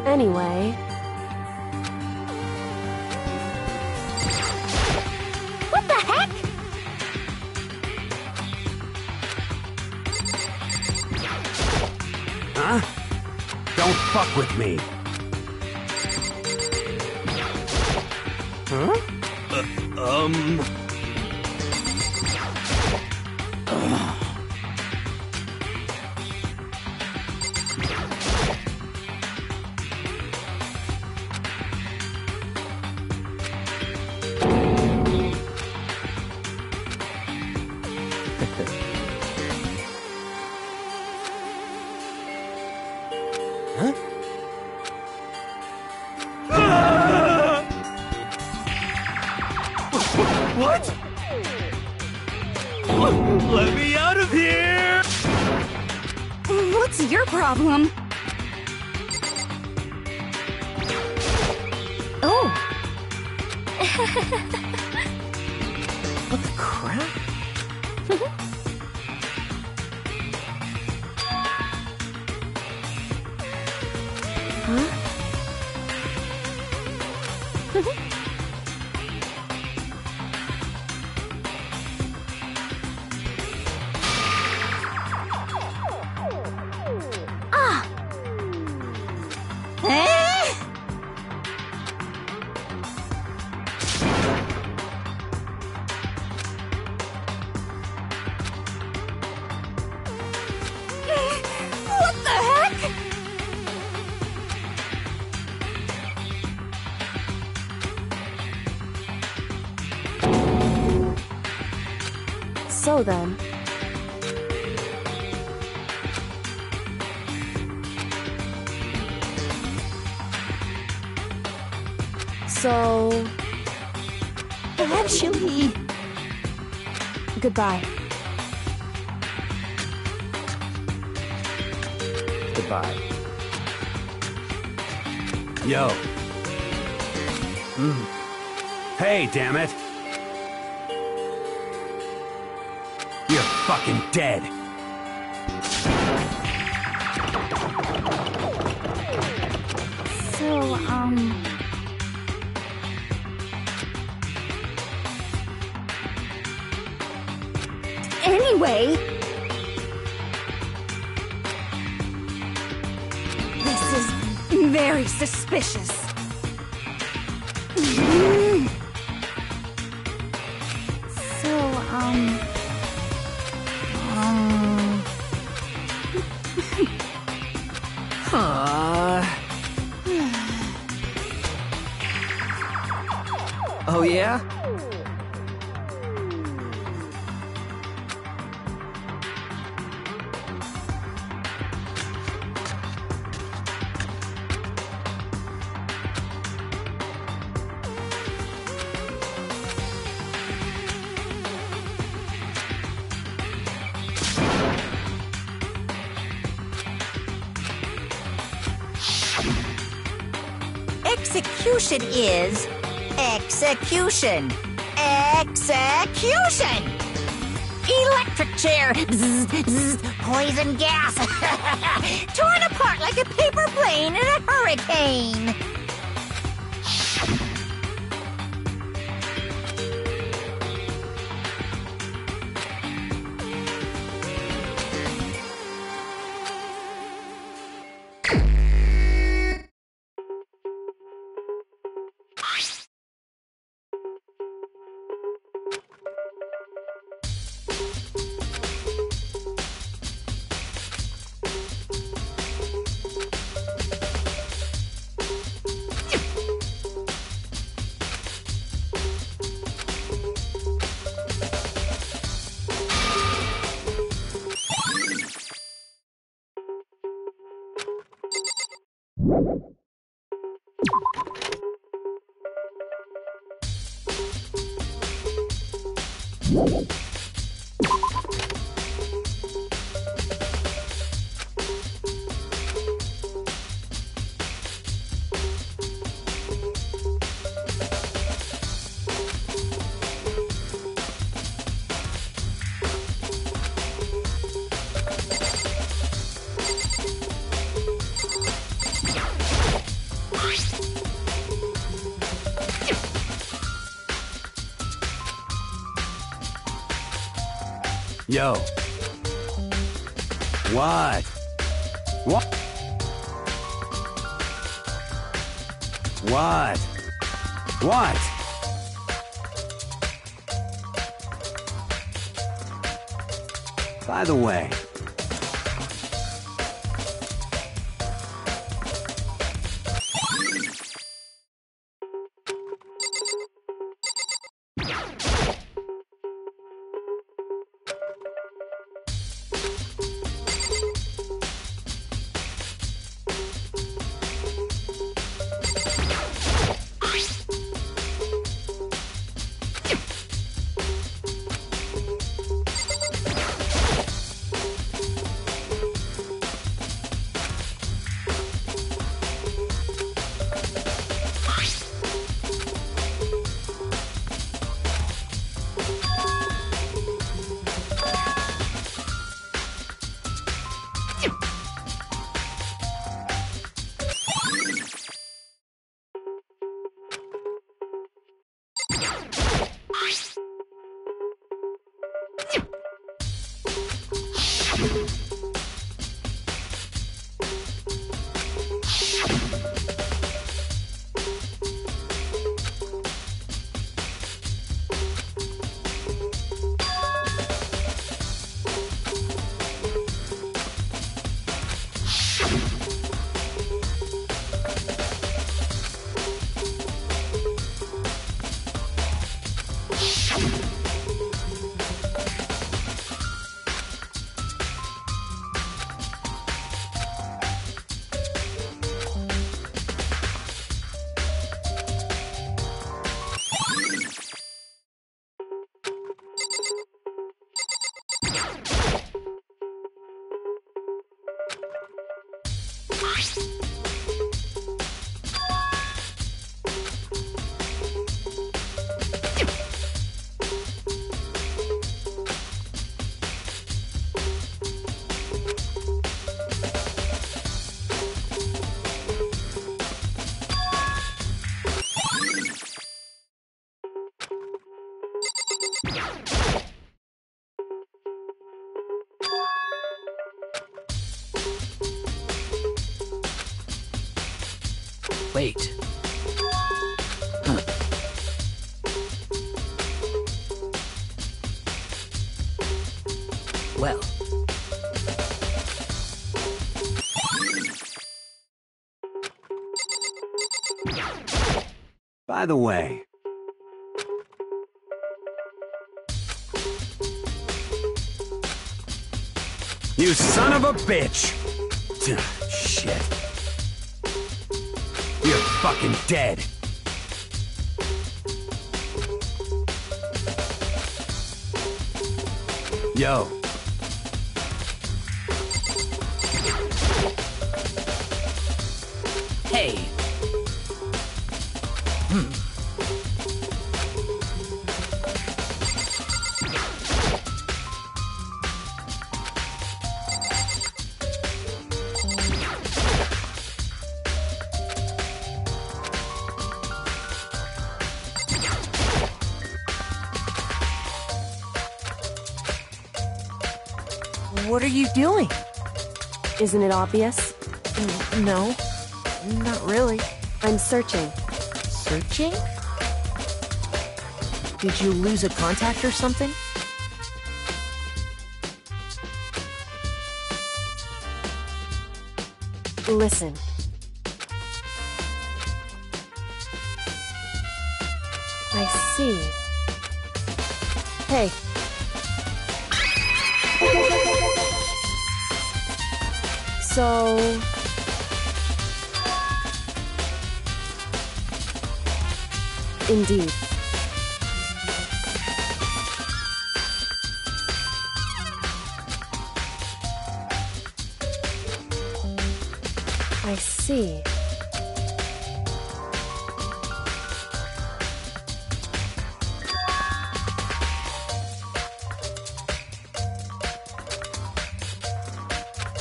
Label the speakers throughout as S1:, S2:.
S1: Anyway...
S2: What the heck?
S3: Huh? Don't fuck with me. Huh? Huh? What? Let me out of here!
S2: What's your problem? Oh.
S3: What the crap?
S1: Huh?
S2: Ah! Eh? What the heck?
S1: So then... So...
S2: Actually...
S1: Goodbye.
S3: Goodbye. Yo. Hey, damn it. You're fucking dead.
S2: So, Anyway... This is very suspicious. So,
S3: Oh, yeah?
S2: execution is... execution. Execution! Electric chair! Bzz, bzz, poison gas! Torn apart like a paper plane in a hurricane!
S3: Yo. What? What? What? What? By the way...
S4: Wait. Huh. Well.
S3: By the way... You son of a bitch! Shit. You're fucking dead. Yo.
S4: Hey.
S1: What are you doing? Isn't it obvious? No, not really. I'm searching.
S5: Searching? Did you lose a contact or something?
S1: Listen. I see. Hey. So... Indeed. I see.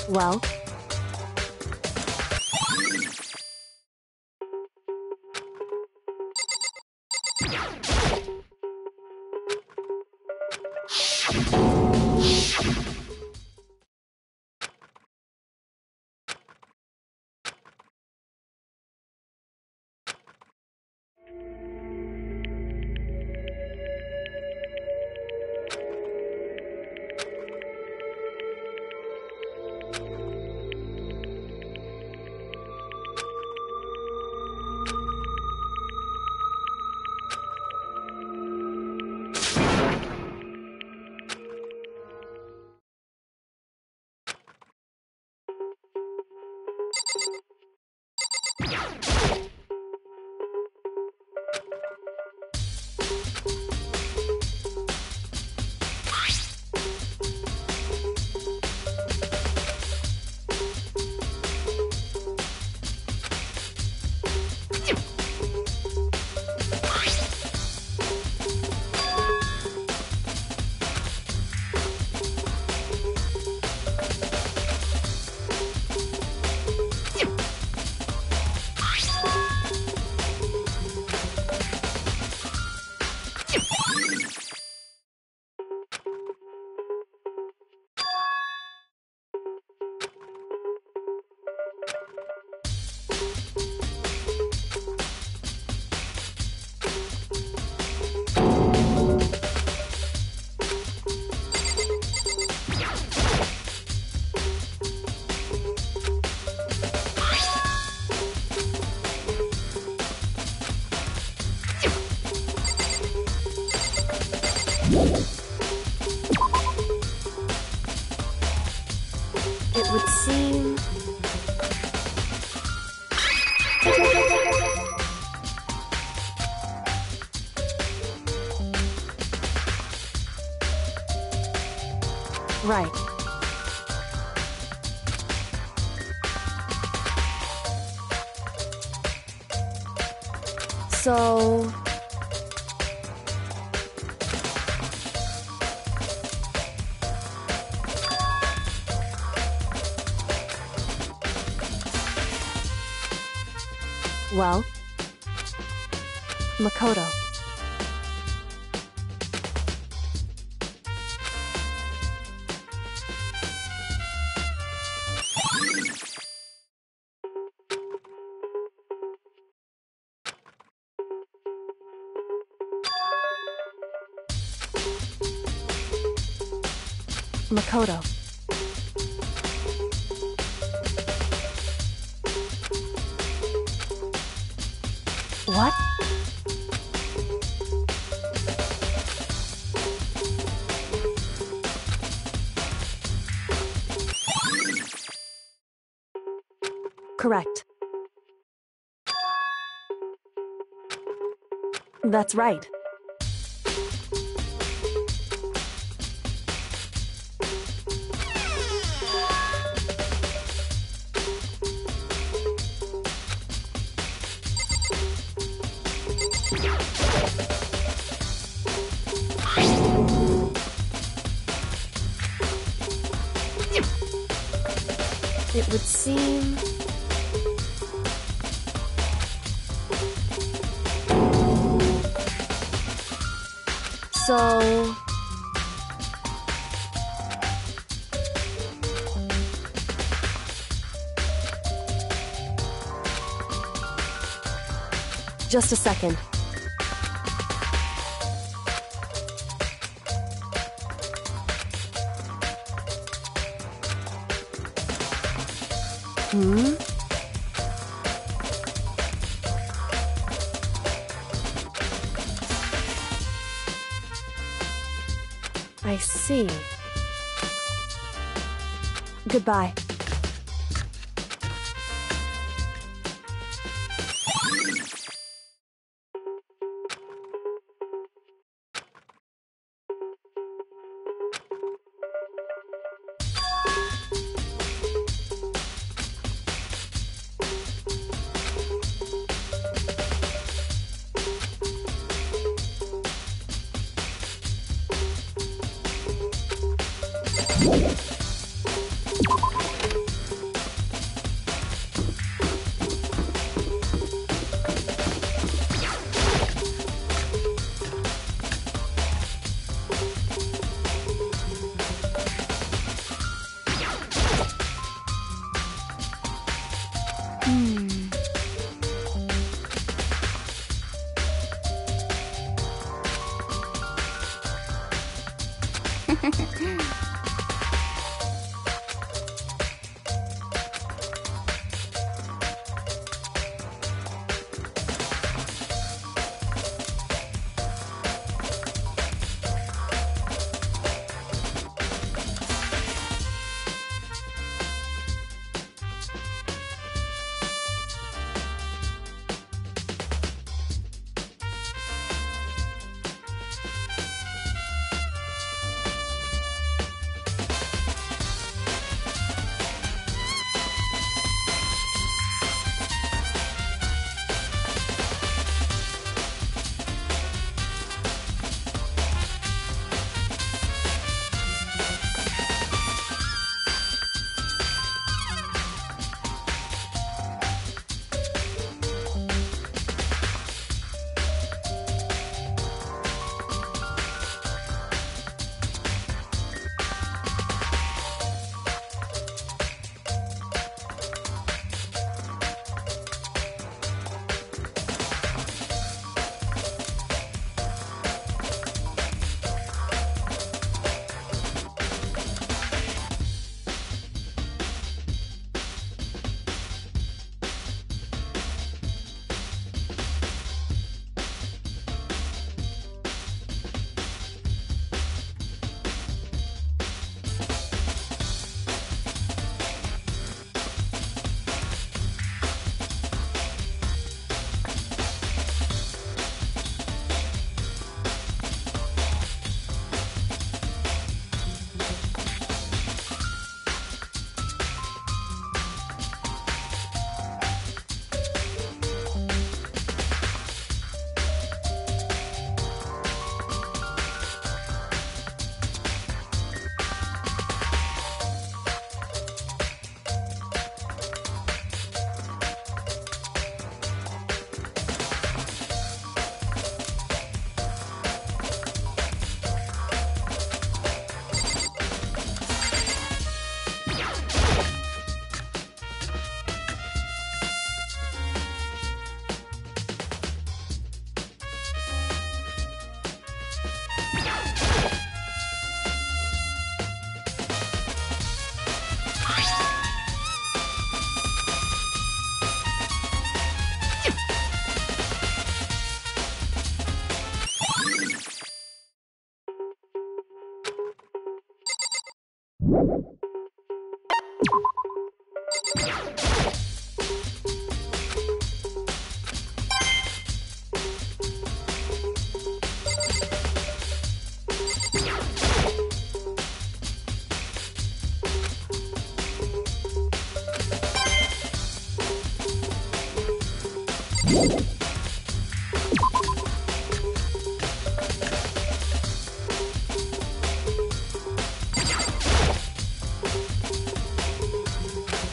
S1: Well? It would seem... Right. So... Well, Makoto. Makoto. What? Correct. That's right. It would seem... So... Just a second. Hmm? I see. Goodbye.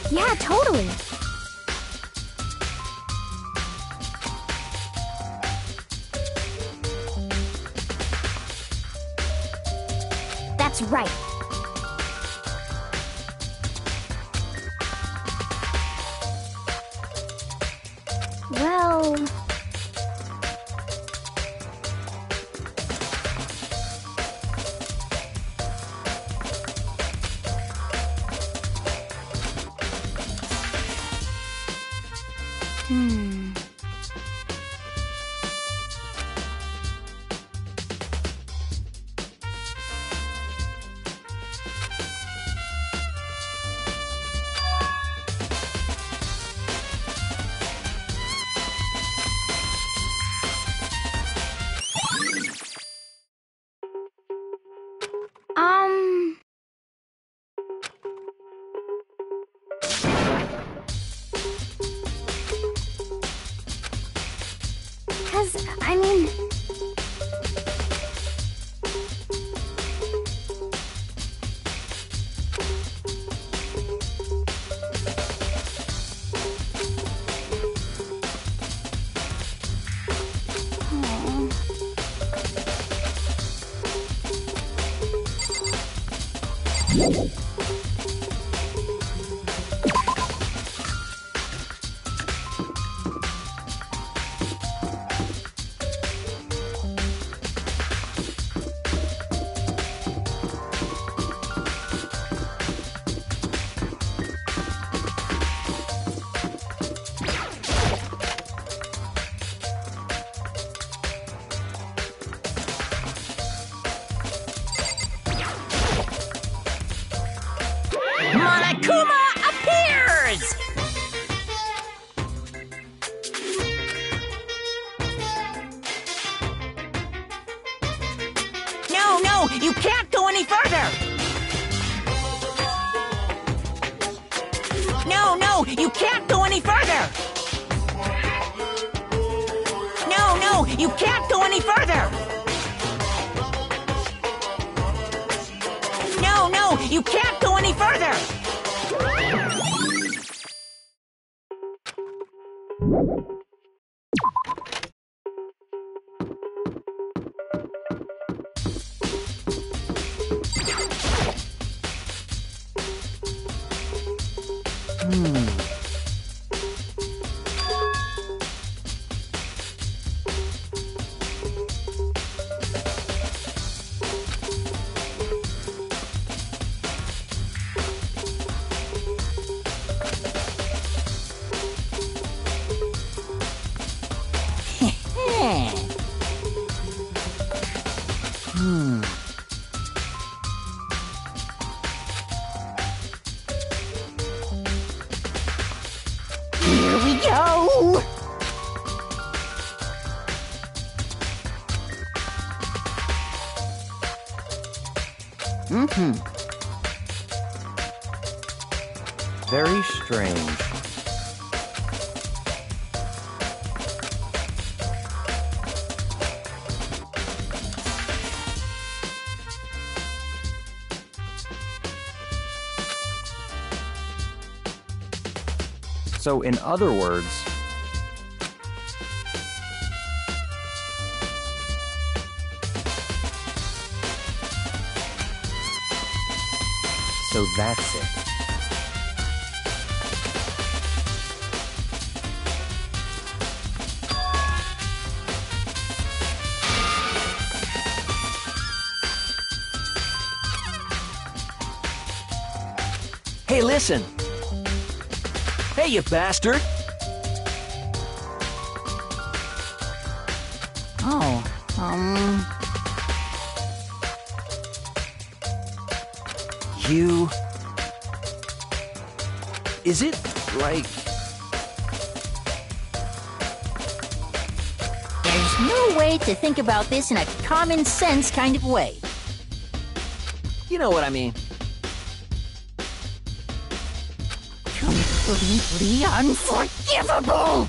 S1: Yeah, totally. That's right. Well... I mean...
S2: Monokuma appears! No, you can't go any further! No, you can't go any further! No, you can't go any further! No, you can't go any further! Here we go!
S6: Very strange. So, in other words, so that's it.
S4: Hey, listen! Hey, you bastard! you... Is it, like...
S2: There's no way to think about this in a common sense kind of way.
S4: You know what I mean.
S2: Completely unforgivable!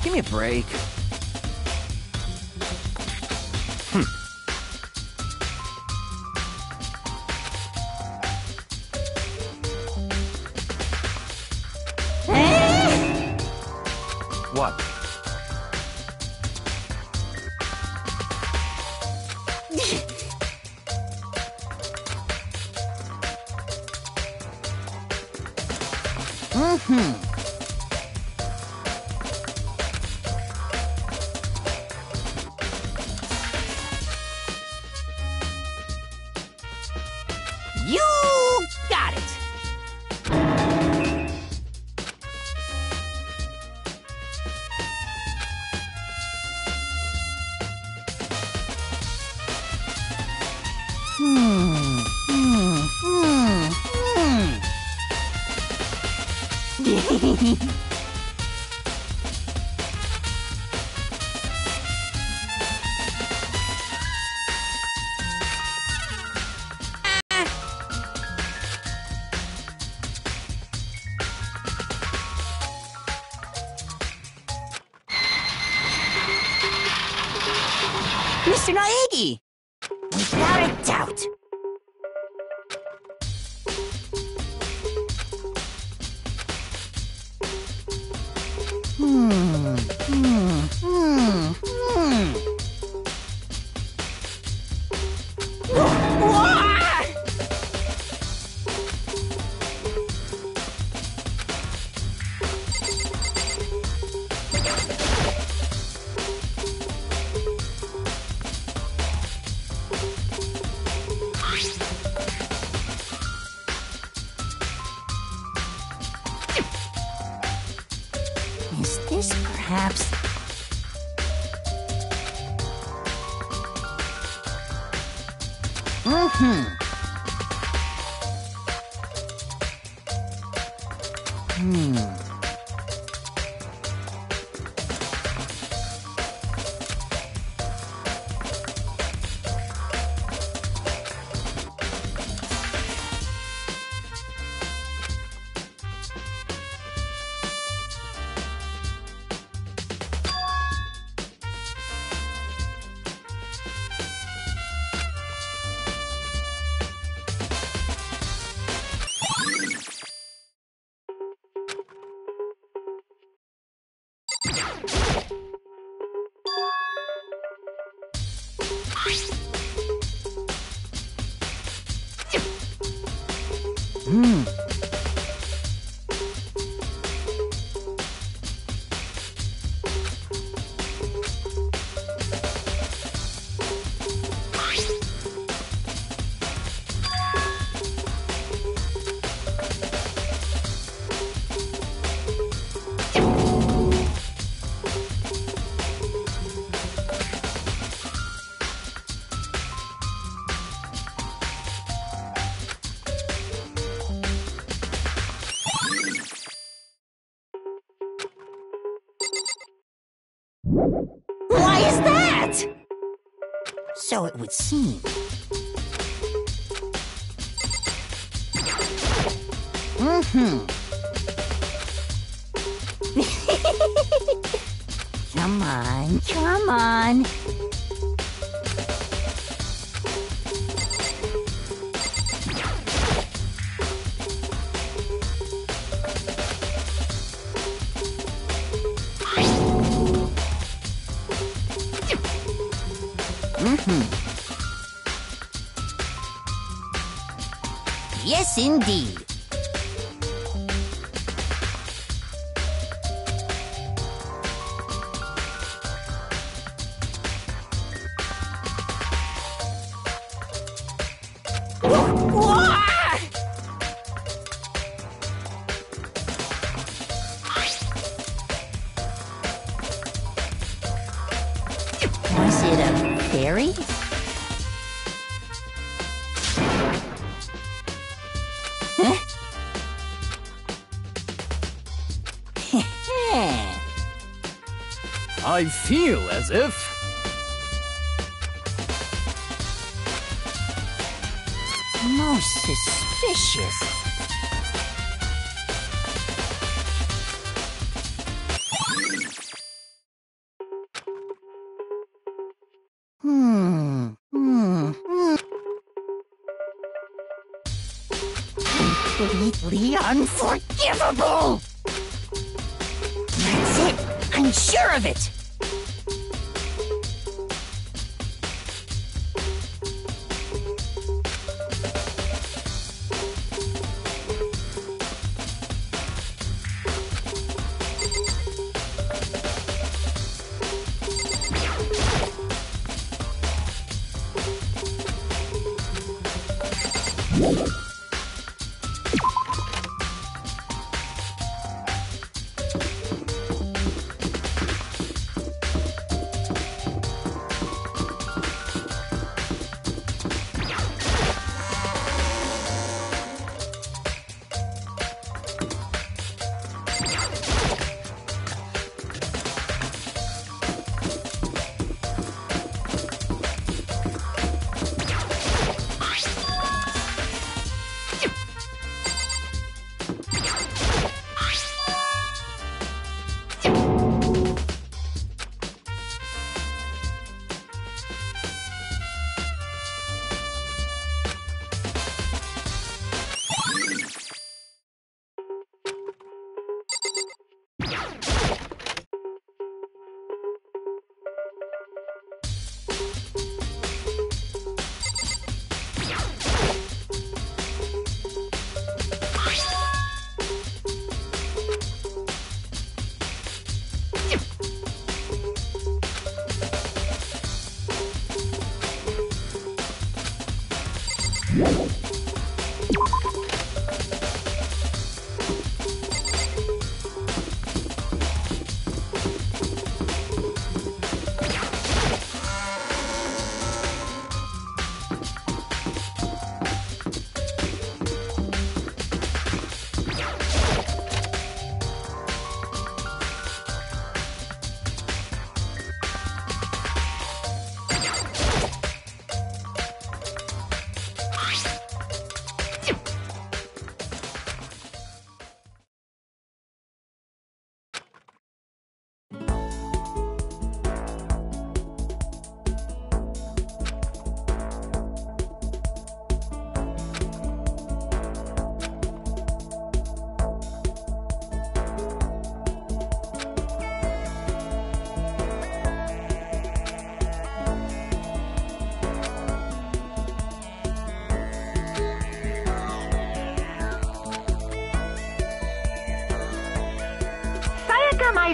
S4: Give me a break. What?
S2: You got it! Mr. Naegi! Without a doubt! Is this perhaps... Why is that? So it would seem. Come on, come on. Yes, indeed. Whoa. scary? Huh?
S3: I feel as if...
S2: Most suspicious. Completely unforgivable! That's it! I'm sure of it!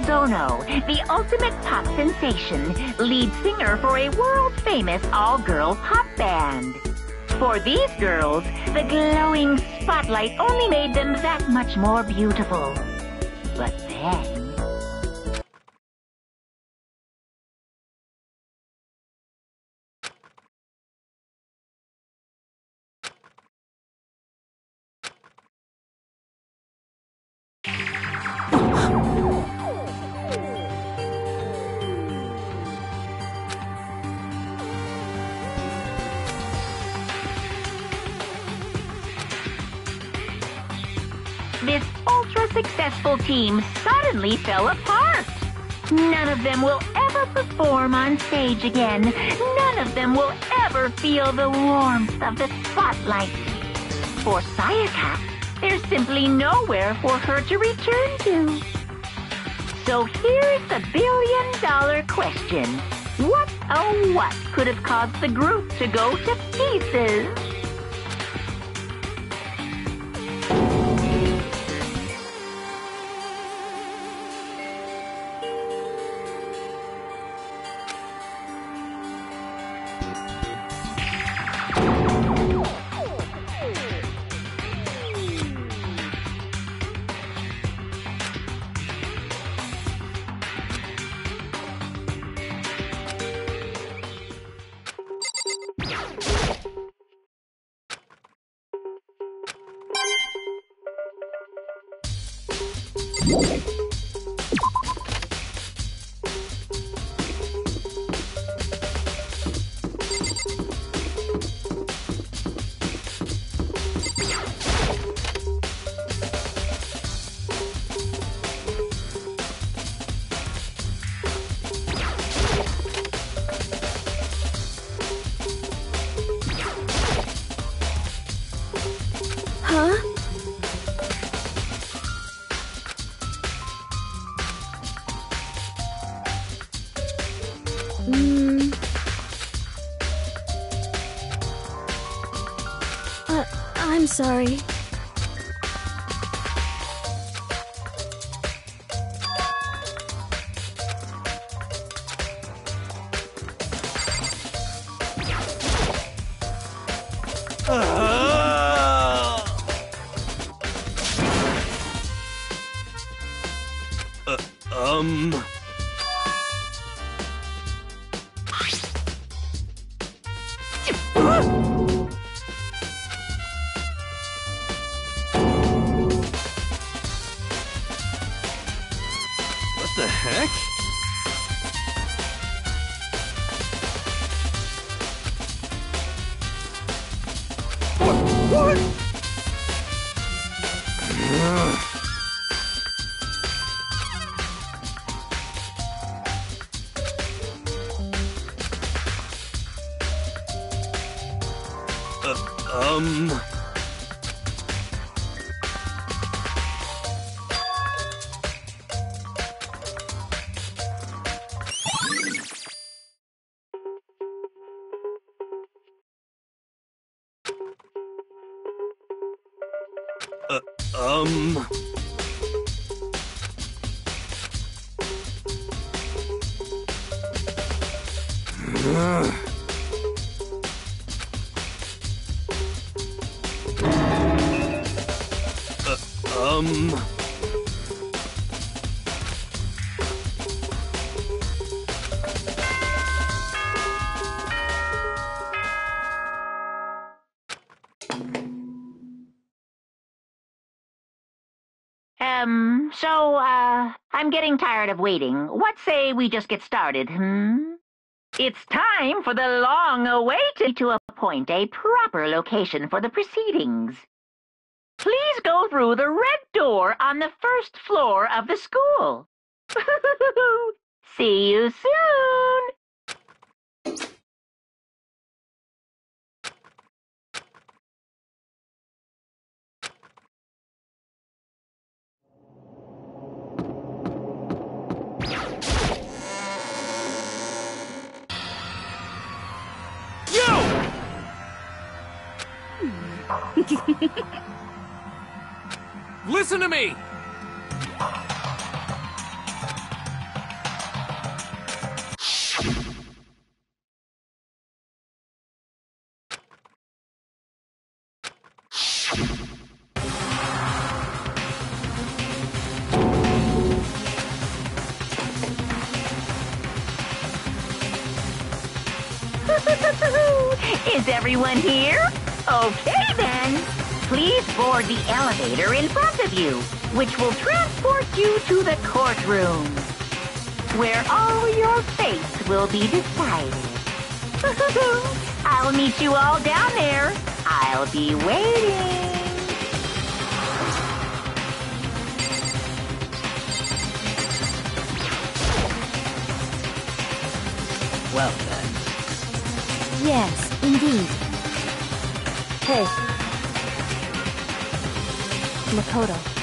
S7: Mizono, the ultimate pop sensation, lead singer for a world-famous all-girl pop band. For these girls, the glowing spotlight only made them that much more beautiful. But then... this ultra-successful team suddenly fell apart. None of them will ever perform on stage again. None of them will ever feel the warmth of the spotlight. For Sayaka, there's simply nowhere for her to return to. So here's the billion-dollar question. What, oh what, could have caused the group to go to pieces?
S1: Huh? I'm sorry.
S3: What the heck? What?
S7: I'm getting tired of waiting. What say we just get started, It's time for the long-awaited to appoint a proper location for the proceedings. Please go through the red door on the first floor of the school. See you soon.
S3: Listen to me!
S7: Is everyone here? Okay, then. Please board the elevator in front of you, which will transport you to the courtroom, where all your fates will be decided. I'll meet you all down there. I'll be waiting.
S4: Well then.
S1: Yes, indeed. Hey. Makoto.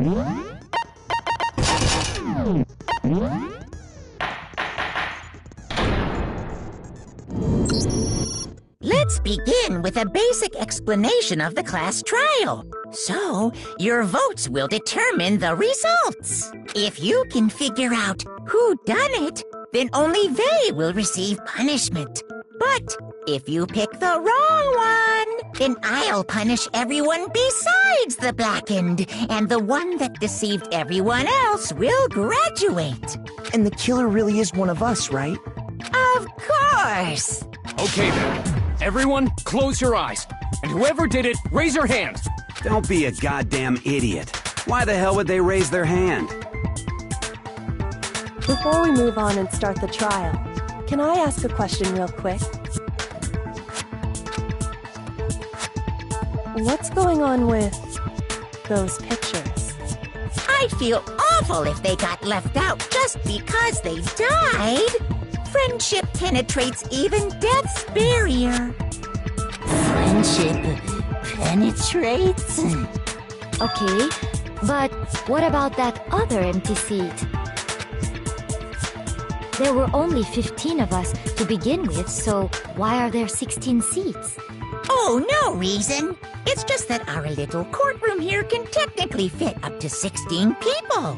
S2: Let's begin with a basic explanation of the class trial. So, your votes will determine the results. If you can figure out who done it, then only they will receive punishment. But if you pick the wrong one, then I'll punish everyone besides the blackened, and the one that deceived everyone else will graduate.
S5: And the killer really is one of us, right?
S2: Of course!
S3: Okay then. Everyone, close your eyes. And whoever did it, raise your hand.
S8: Don't be a goddamn idiot. Why the hell would they raise their hand?
S1: Before we move on and start the trial, can I ask a question real quick? What's going on with those pictures?
S2: I'd feel awful if they got left out just because they died. Friendship penetrates even death's barrier.
S9: Friendship penetrates?
S10: Okay, but what about that other empty seat? There were only 15 of us to begin with, so why are there 16 seats?
S2: Oh, no reason. It's just that our little courtroom here can technically fit up to 16 people.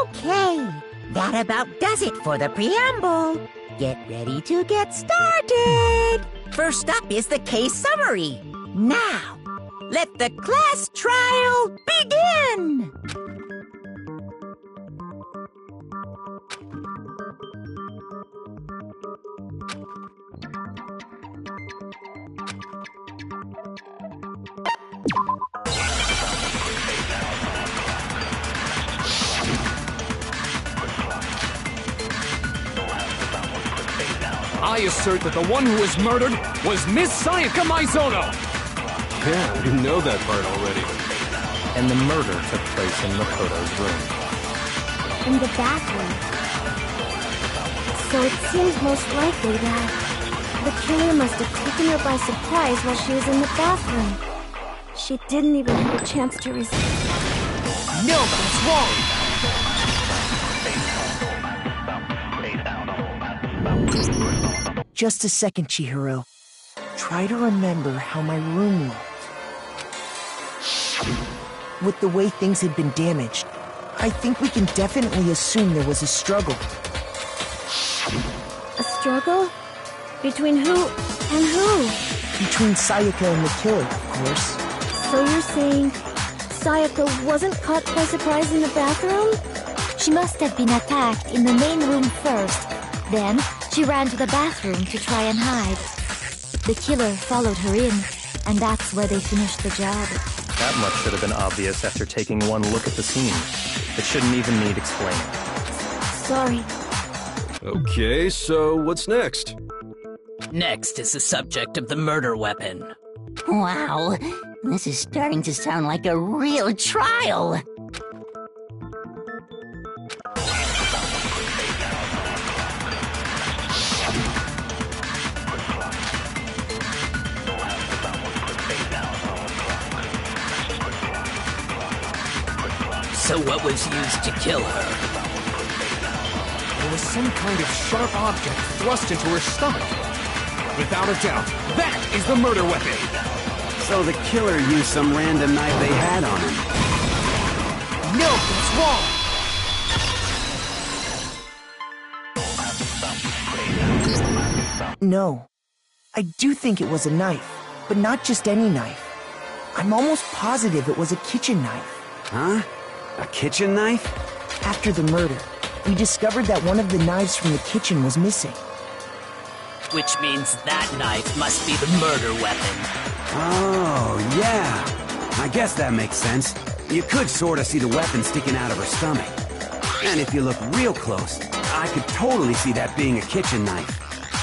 S2: Okay, that about does it for the preamble. Get ready to get started. First up is the case summary. Now, let the class trial begin.
S3: I assert that the one who was murdered was Miss Sayaka Maizono!
S11: Yeah, we know that part already.
S6: And the murder took place in Makoto's room.
S10: In the bathroom. So it seems most likely that the killer must have taken her by surprise while she was in the bathroom. She didn't even have a chance to resist.
S5: No, that's wrong! Just a second, Chihiro. Try to remember how my room looked. With the way things had been damaged, I think we can definitely assume there was a struggle.
S10: A struggle? Between who and who?
S5: Between Sayaka and the killer, of course.
S10: So you're saying Sayaka wasn't caught by surprise in the bathroom? She must have been attacked in the main room first. Then, she ran to the bathroom to try and hide. The killer followed her in, and that's where they finished the job.
S6: That much should have been obvious after taking one look at the scene. It shouldn't even need explaining.
S10: Sorry.
S11: Okay, so what's next?
S4: Next is the subject of the murder weapon.
S9: Wow, this is starting to sound like a real trial.
S4: So what was used to kill her?
S3: There was some kind of sharp object thrust into her stomach. Without a doubt, that is the murder weapon!
S8: So the killer used some random knife they had on him.
S5: No, that's wrong! No. I do think it was a knife, but not just any knife. I'm almost positive it was a kitchen knife.
S8: Huh? A kitchen knife?
S5: After the murder, we discovered that one of the knives from the kitchen was missing.
S4: Which means that knife must be the murder weapon.
S8: Oh, yeah. I guess that makes sense. You could sort of see the weapon sticking out of her stomach. And if you look real close, I could totally see that being a kitchen knife.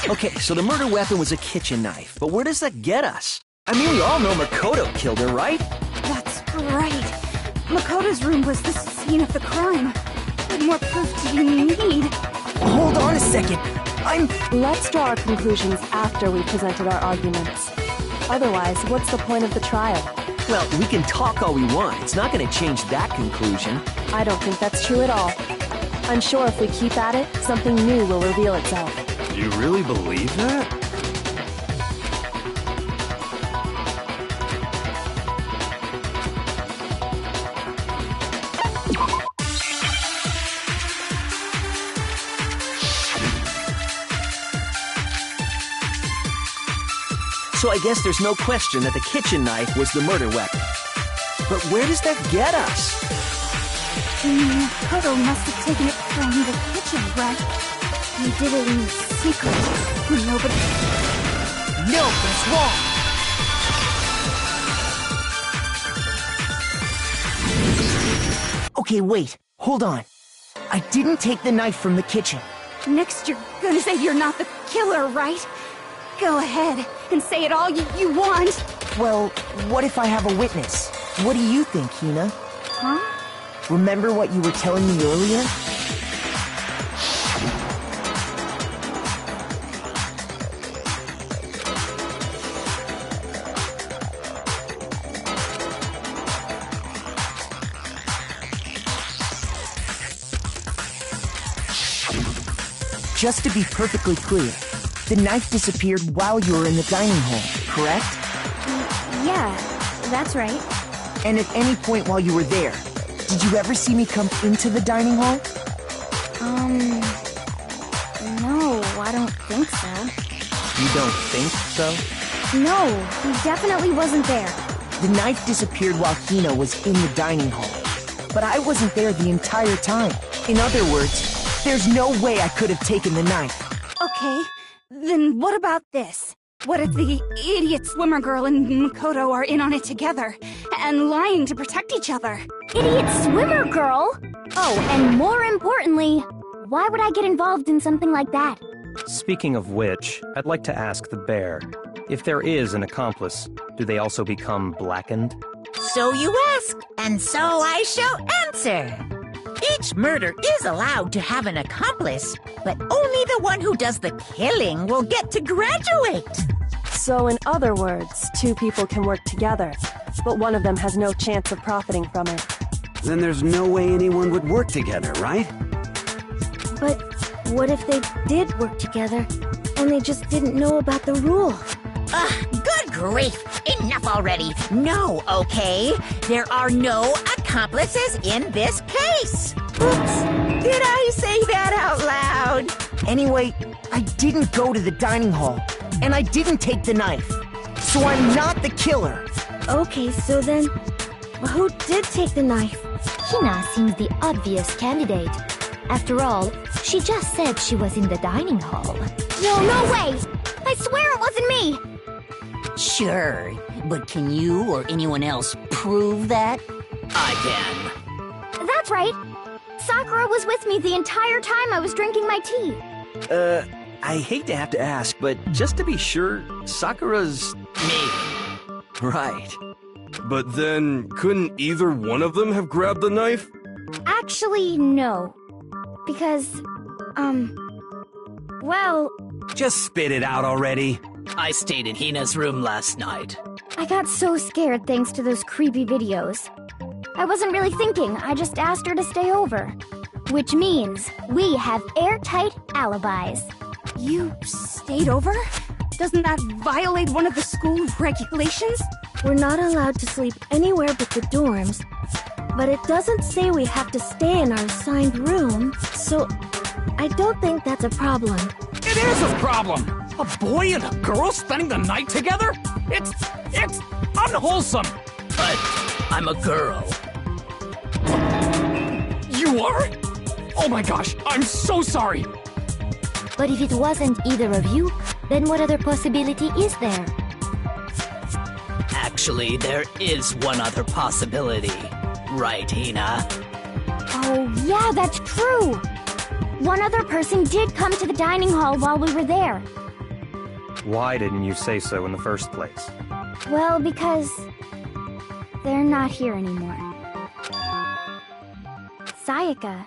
S12: Okay, so the murder weapon was a kitchen knife, but where does that get us? I mean, we all know Makoto killed her, right?
S13: That's right. Makoto's room was the scene of the crime. What more proof do you need?
S5: Hold on a second.
S1: Let's draw our conclusions after we've presented our arguments. Otherwise, what's the point of the trial?
S12: Well, we can talk all we want. It's not gonna change that conclusion.
S1: I don't think that's true at all. I'm sure if we keep at it, something new will reveal itself.
S11: You really believe that?
S12: So I guess there's no question that the kitchen knife was the murder weapon. But where does that get us?
S13: Makoto must have taken it from the kitchen, right? He did it in secret. Nobody...
S5: No, that's wrong! Okay, wait. Hold on. I didn't take the knife from the kitchen.
S13: Next you're gonna say you're not the killer, right? Go ahead and say it all you want.
S5: Well, what if I have a witness? What do you think, Hina?
S13: Huh?
S5: Remember what you were telling me earlier? Just to be perfectly clear, the knife disappeared while you were in the dining hall, correct?
S10: Yeah, that's right.
S5: And at any point while you were there, did you ever see me come into the dining hall?
S10: No, I don't think so.
S6: You don't think so?
S10: No, he definitely wasn't there.
S5: The knife disappeared while Hina was in the dining hall. But I wasn't there the entire time. In other words, there's no way I could have taken the knife.
S13: Okay, then what about this? What if the idiot swimmer girl and Makoto are in on it together, and lying to protect each other?
S10: Idiot swimmer girl? Oh, and more importantly, why would I get involved in something like that?
S6: Speaking of which, I'd like to ask the bear, if there is an accomplice, do they also become blackened?
S2: So you ask, and so I shall answer. Each murder is allowed to have an accomplice, but only the one who does the killing will get to graduate.
S1: So in other words, two people can work together, but one of them has no chance of profiting from it.
S8: Then there's no way anyone would work together, right?
S10: But what if they did work together, and they just didn't know about the rule?
S2: Good grief! Enough already! No, okay? There are no accomplices in this case! Oops! Did I say that out loud?
S5: Anyway, I didn't go to the dining hall, and I didn't take the knife. So I'm not the killer.
S10: Okay, so then, who did take the knife? Hina seems the obvious candidate. After all, she just said she was in the dining hall. No way! I swear it wasn't me!
S9: Sure, but can you or anyone else prove that?
S4: I can.
S10: That's right. Sakura was with me the entire time I was drinking my tea.
S12: I hate to have to ask, but just to be sure, Sakura's...
S4: Me.
S12: Right.
S11: But then, couldn't either one of them have grabbed the knife?
S10: Actually, no. Because, well...
S8: Just spit it out already.
S4: I stayed in Hina's room last night.
S10: I got so scared thanks to those creepy videos. I wasn't really thinking, I just asked her to stay over. Which means we have airtight alibis.
S13: You stayed over? Doesn't that violate one of the school regulations?
S1: We're not allowed to sleep anywhere but the dorms, but it doesn't say we have to stay in our assigned room, so I don't think that's a problem.
S3: It is a problem! A boy and a girl spending the night together? It's unwholesome!
S4: But I'm a girl.
S3: You are? Oh my gosh, I'm so sorry!
S10: But if it wasn't either of you, then what other possibility is there?
S4: Actually, there is one other possibility. Right, Hina?
S10: Oh, yeah, that's true! One other person did come to the dining hall while we were there.
S6: Why didn't you say so in the first place?
S10: Well, because... they're not here anymore. Sayaka.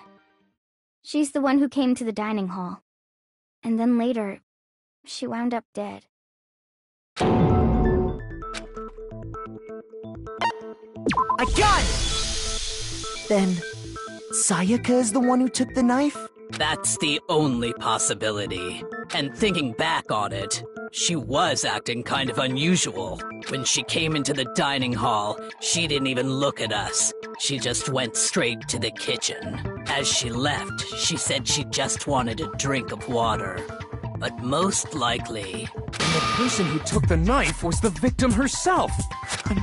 S10: She's the one who came to the dining hall. And then later, she wound up dead.
S5: gun! Then, Sayaka is the one who took the knife?
S4: That's the only possibility. And thinking back on it, she was acting kind of unusual. When she came into the dining hall, she didn't even look at us. She just went straight to the kitchen. As she left, she said she just wanted a drink of water. But most likely...
S3: And the person who took the knife was the victim herself.
S5: I'm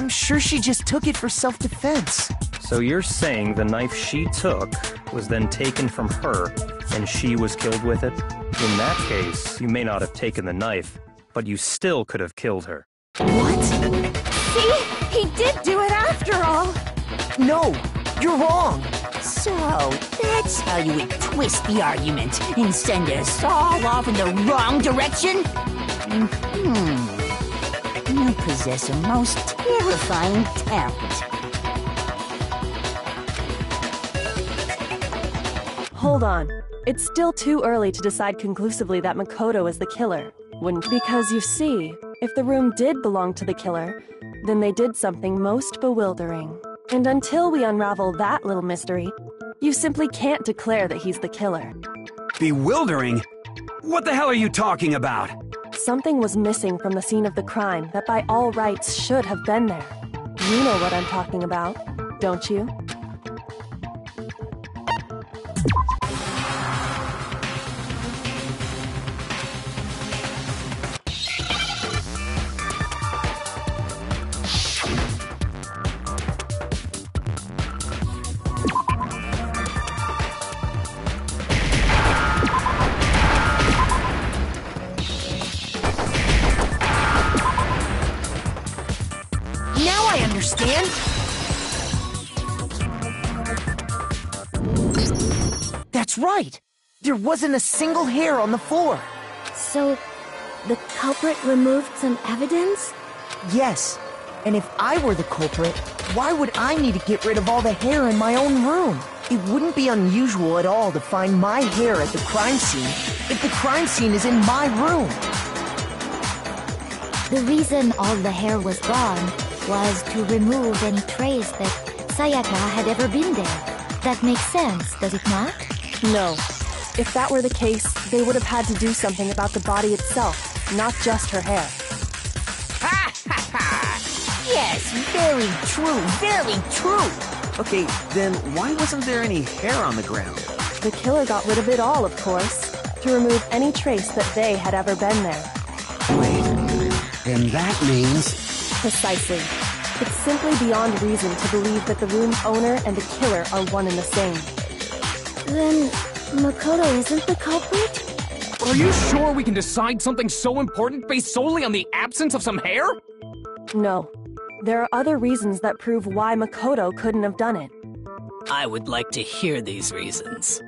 S5: sure she just took it for self-defense.
S6: So you're saying the knife she took was then taken from her, and she was killed with it? In that case, you may not have taken the knife, but you still could have killed her.
S5: What?
S13: See? He did do it after all!
S5: No, you're wrong!
S9: So, that's how you would twist the argument and send us all off in the wrong direction? You possess a most terrifying talent.
S14: Hold on. It's still too early to decide conclusively that Makoto is the killer. Because you see, if the room did belong to the killer, then they did something most bewildering. And until we unravel that little mystery, you simply can't declare that he's the killer.
S8: Bewildering? What the hell are you talking about?
S14: Something was missing from the scene of the crime that by all rights should have been there. You know what I'm talking about, don't you?
S5: Understand? That's right! There wasn't a single hair on the floor!
S1: So, the culprit removed some evidence?
S5: Yes. And if I were the culprit, why would I need to get rid of all the hair in my own room? It wouldn't be unusual at all to find my hair at the crime scene if the crime scene is in my room.
S10: The reason all the hair was gone was to remove any trace that Sayaka had ever been there. That makes sense, does it not?
S14: No. If that were the case, they would have had to do something about the body itself, not just her hair.
S9: Ha ha ha! Yes, very true, very true!
S12: Okay, then why wasn't there any hair on the ground?
S14: The killer got rid of it all, of course, to remove any trace that they had ever been there.
S8: Wait, then that means...
S14: Precisely. It's simply beyond reason to believe that the room's owner and the killer are one and the same.
S1: Then, Makoto isn't the culprit?
S3: Are you sure we can decide something so important based solely on the absence of some hair?
S14: No. There are other reasons that prove why Makoto couldn't have done it.
S4: I would like to hear these reasons.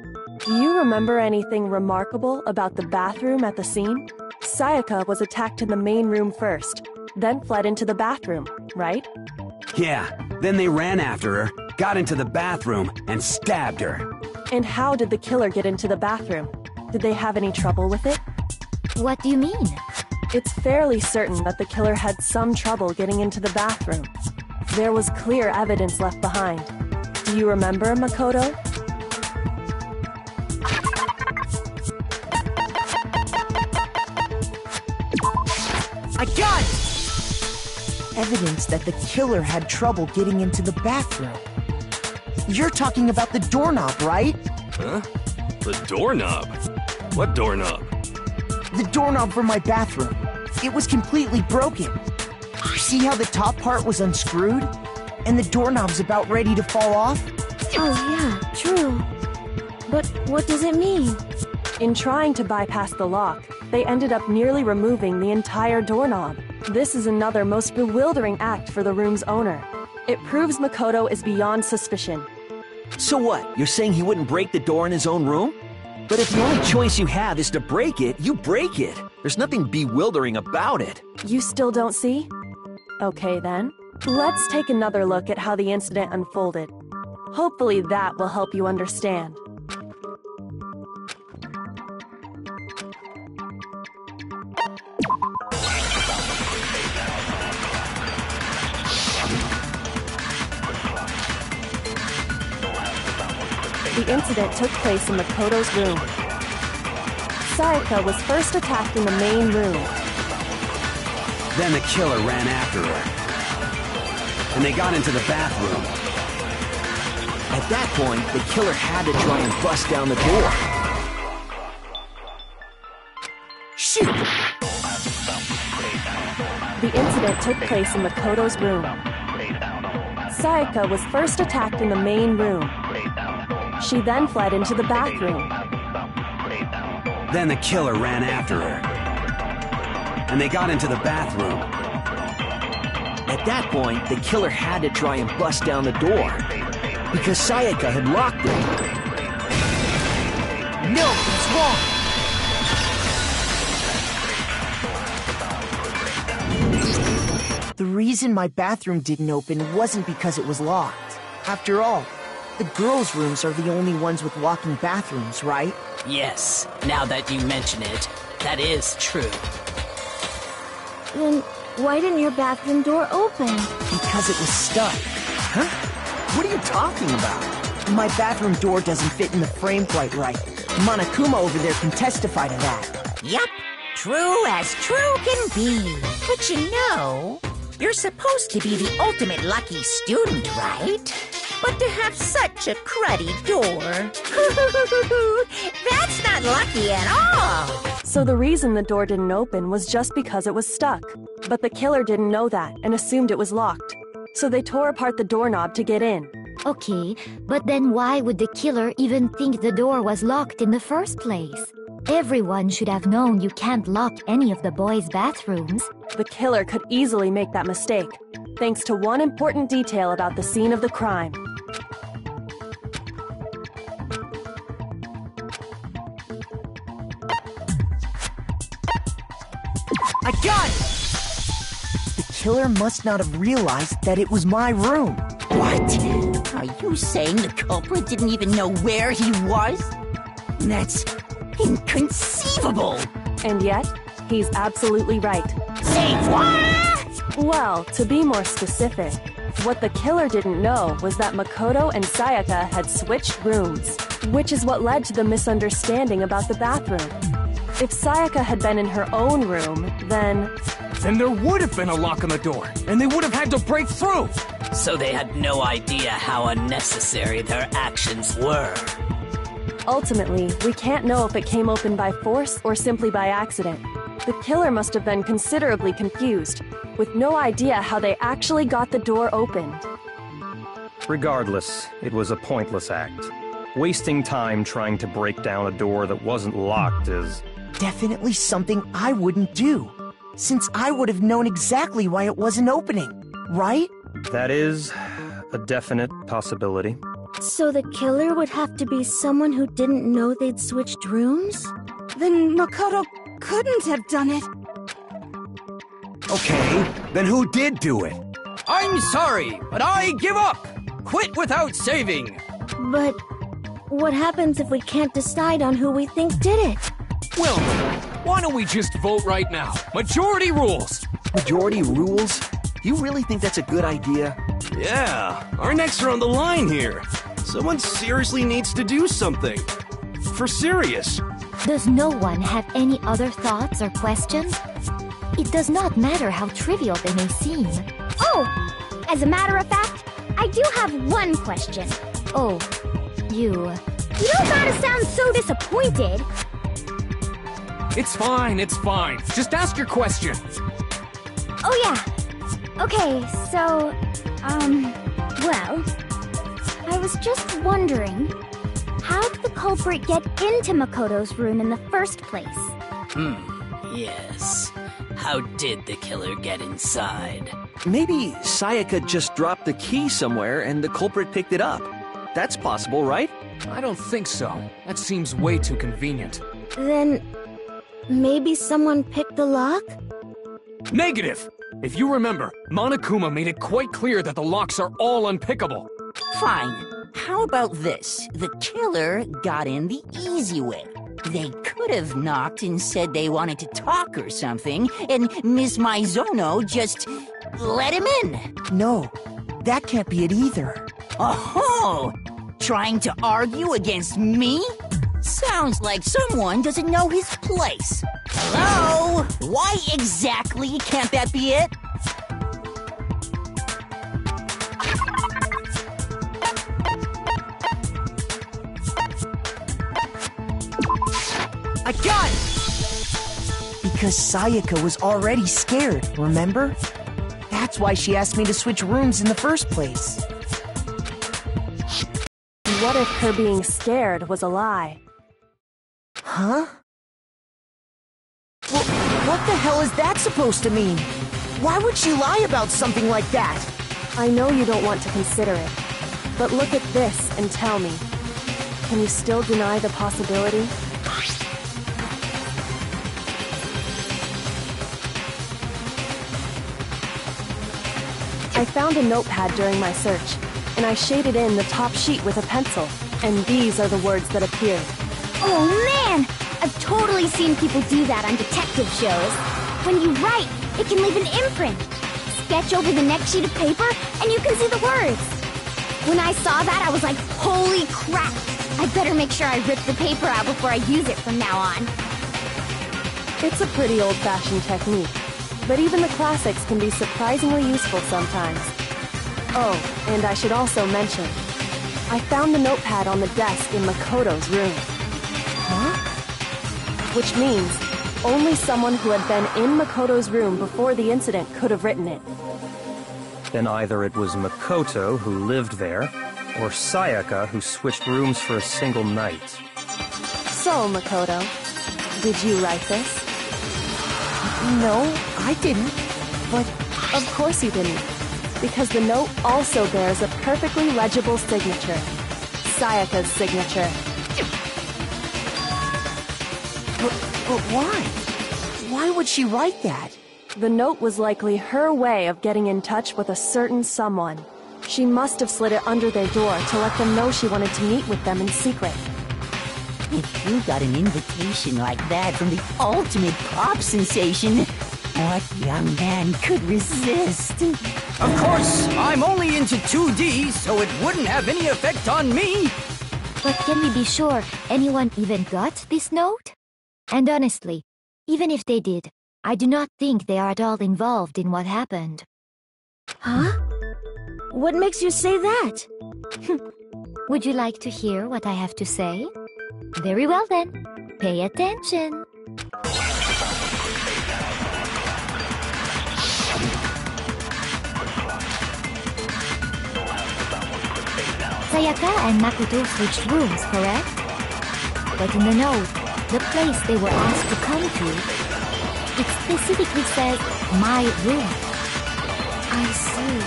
S14: Do you remember anything remarkable about the bathroom at the scene? Sayaka was attacked in the main room first, then fled into the bathroom, right?
S8: Yeah, then they ran after her, got into the bathroom, and stabbed her.
S14: And how did the killer get into the bathroom? Did they have any trouble with it?
S10: What do you mean?
S14: It's fairly certain that the killer had some trouble getting into the bathroom. There was clear evidence left behind. Do you remember, Makoto?
S5: I got it! Evidence that the killer had trouble getting into the bathroom. You're talking about the doorknob, right?
S11: Huh? The doorknob? What doorknob?
S5: The doorknob for my bathroom. It was completely broken. See how the top part was unscrewed? And the doorknob's about ready to fall off?
S1: Oh yeah, true. But what does it mean?
S14: In trying to bypass the lock, they ended up nearly removing the entire doorknob. This is another most bewildering act for the room's owner. It proves Makoto is beyond suspicion.
S12: So what? You're saying he wouldn't break the door in his own room? But if the only choice you have is to break it, you break it. There's nothing bewildering about it.
S14: You still don't see? Okay then. Let's take another look at how the incident unfolded. Hopefully that will help you understand. The incident took place in Makoto's room. Sayaka was first attacked in the main room.
S8: Then the killer ran after her. And they got into the bathroom.
S12: At that point, the killer had to try and bust down the door. Shoot!
S14: The incident took place in Makoto's room. Sayaka was first attacked in the main room. She then fled into the bathroom.
S8: Then the killer ran after her. And they got into the bathroom.
S12: At that point, the killer had to try and bust down the door, because Sayaka had locked it.
S5: No, he's wrong! The reason my bathroom didn't open wasn't because it was locked. After all, the girls' rooms are the only ones with walk-in bathrooms, right?
S4: Yes, now that you mention it, that is true.
S1: Then why didn't your bathroom door open?
S5: Because it was stuck.
S12: Huh? What are you talking about?
S5: My bathroom door doesn't fit in the frame quite right. Monokuma over there can testify to that.
S2: Yup, true as true can be. But you know, you're supposed to be the ultimate lucky student, right? But to have such a cruddy door, that's not lucky at all.
S14: So the reason the door didn't open was just because it was stuck. But the killer didn't know that and assumed it was locked. So they tore apart the doorknob to get in.
S10: Okay, but then why would the killer even think the door was locked in the first place? Everyone should have known you can't lock any of the boys' bathrooms.
S14: The killer could easily make that mistake, thanks to one important detail about the scene of the crime.
S5: I got it! The killer must not have realized that it was my room.
S9: What? Are you saying the culprit didn't even know where he was? That's inconceivable!
S14: And yet, he's absolutely right.
S9: Say what?
S14: Well, to be more specific, what the killer didn't know was that Makoto and Sayaka had switched rooms, which is what led to the misunderstanding about the bathroom. If Sayaka had been in her own room, then
S3: there would have been a lock on the door, and they would have had to break through!
S4: So they had no idea how unnecessary their actions were.
S14: Ultimately, we can't know if it came open by force or simply by accident. The killer must have been considerably confused, with no idea how they actually got the door opened.
S6: Regardless, it was a pointless act. Wasting time trying to break down a door that wasn't locked is
S5: definitely something I wouldn't do, since I would have known exactly why it wasn't opening, right?
S6: That is a definite possibility.
S1: So the killer would have to be someone who didn't know they'd switched rooms?
S13: Then Makoto couldn't have done it.
S8: Okay, then who did do it?
S3: I'm sorry, but I give up! Quit without saving!
S1: But what happens if we can't decide on who we think did it?
S3: Well, why don't we just vote right now? Majority rules!
S12: Majority rules? You really think that's a good idea?
S11: Yeah, our necks are on the line here. Someone seriously needs to do something. For serious.
S10: Does no one have any other thoughts or questions? It does not matter how trivial they may seem.
S15: Oh! As a matter of fact, I do have one question.
S10: Oh, you
S15: don't gotta sound so disappointed.
S3: It's fine, it's fine. Just ask your question.
S15: Oh yeah. Okay, so, well, I was just wondering, how did the culprit get into Makoto's room in the first place?
S4: Yes. How did the killer get inside?
S12: Maybe Sayaka just dropped the key somewhere and the culprit picked it up. That's possible, right?
S3: I don't think so. That seems way too convenient.
S1: Then maybe someone picked the lock?
S3: Negative! If you remember, Monokuma made it quite clear that the locks are all unpickable.
S9: Fine. How about this? The killer got in the easy way. They could have knocked and said they wanted to talk or something, and Miss Maizono just let him in.
S5: No, that can't be it either.
S9: Oh, trying to argue against me? Sounds like someone doesn't know his place. Hello? Why exactly can't that be it?
S5: I got it! Because Sayaka was already scared, remember? That's why she asked me to switch rooms in the first place.
S14: What if her being scared was a lie?
S5: Huh? Well, what the hell is that supposed to mean? Why would she lie about something like that?
S14: I know you don't want to consider it, but look at this and tell me. Can you still deny the possibility? I found a notepad during my search, and I shaded in the top sheet with a pencil, and these are the words that appeared.
S15: Oh man! I've totally seen people do that on detective shows. When you write, it can leave an imprint. Sketch over the next sheet of paper, and you can see the words. When I saw that, I was like, holy crap! I better make sure I rip the paper out before I use it from now on.
S14: It's a pretty old-fashioned technique, but even the classics can be surprisingly useful sometimes. Oh, and I should also mention, I found the notepad on the desk in Makoto's room.
S5: Huh?
S14: Which means only someone who had been in Makoto's room before the incident could have written it.
S6: Then either it was Makoto who lived there, or Sayaka who switched rooms for a single night.
S14: So, Makoto, did you write this?
S5: No, I didn't. But
S14: of course you didn't, because the note also bears a perfectly legible signature. Sayaka's signature.
S5: But why? Why would she write that?
S14: The note was likely her way of getting in touch with a certain someone. She must have slid it under their door to let them know she wanted to meet with them in secret.
S9: If you got an invitation like that from the ultimate pop sensation, what young man could resist?
S16: Of course, I'm only into 2D, so it wouldn't have any effect on me.
S10: But can we be sure anyone even got this note? And honestly, even if they did, I do not think they are at all involved in what happened.
S1: Huh? What makes you say that?
S10: Would you like to hear what I have to say? Very well then, pay attention. Sayaka and Makoto switched rooms, correct? But in the note, the place they were asked to come to, it specifically says, my room.
S1: I see.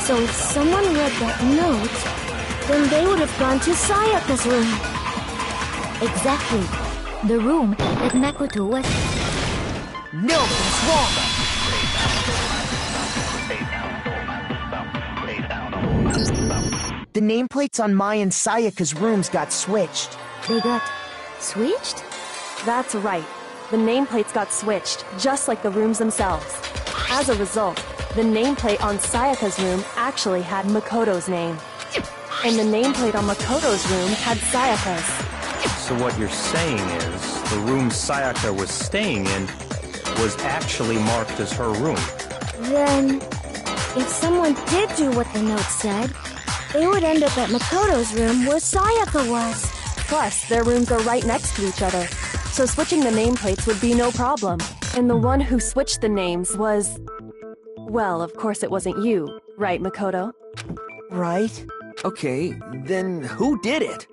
S1: So if someone read that note, then they would have gone to Sayaka's room.
S10: Exactly. The room that Makoto was...
S5: No, that's wrong! The nameplates on Mai and Sayaka's rooms got switched.
S10: They got switched?
S14: That's right. The nameplates got switched, just like the rooms themselves. As a result, the nameplate on Sayaka's room actually had Makoto's name. And the nameplate on Makoto's room had Sayaka's.
S6: So what you're saying is, the room Sayaka was staying in was actually marked as her room.
S1: Then, if someone did do what the note said, they would end up at Makoto's room where Sayaka was.
S14: Plus, their rooms are right next to each other, so switching the nameplates would be no problem. And the one who switched the names was... Well, of course it wasn't you, right, Makoto?
S12: Right. Okay, then who did it?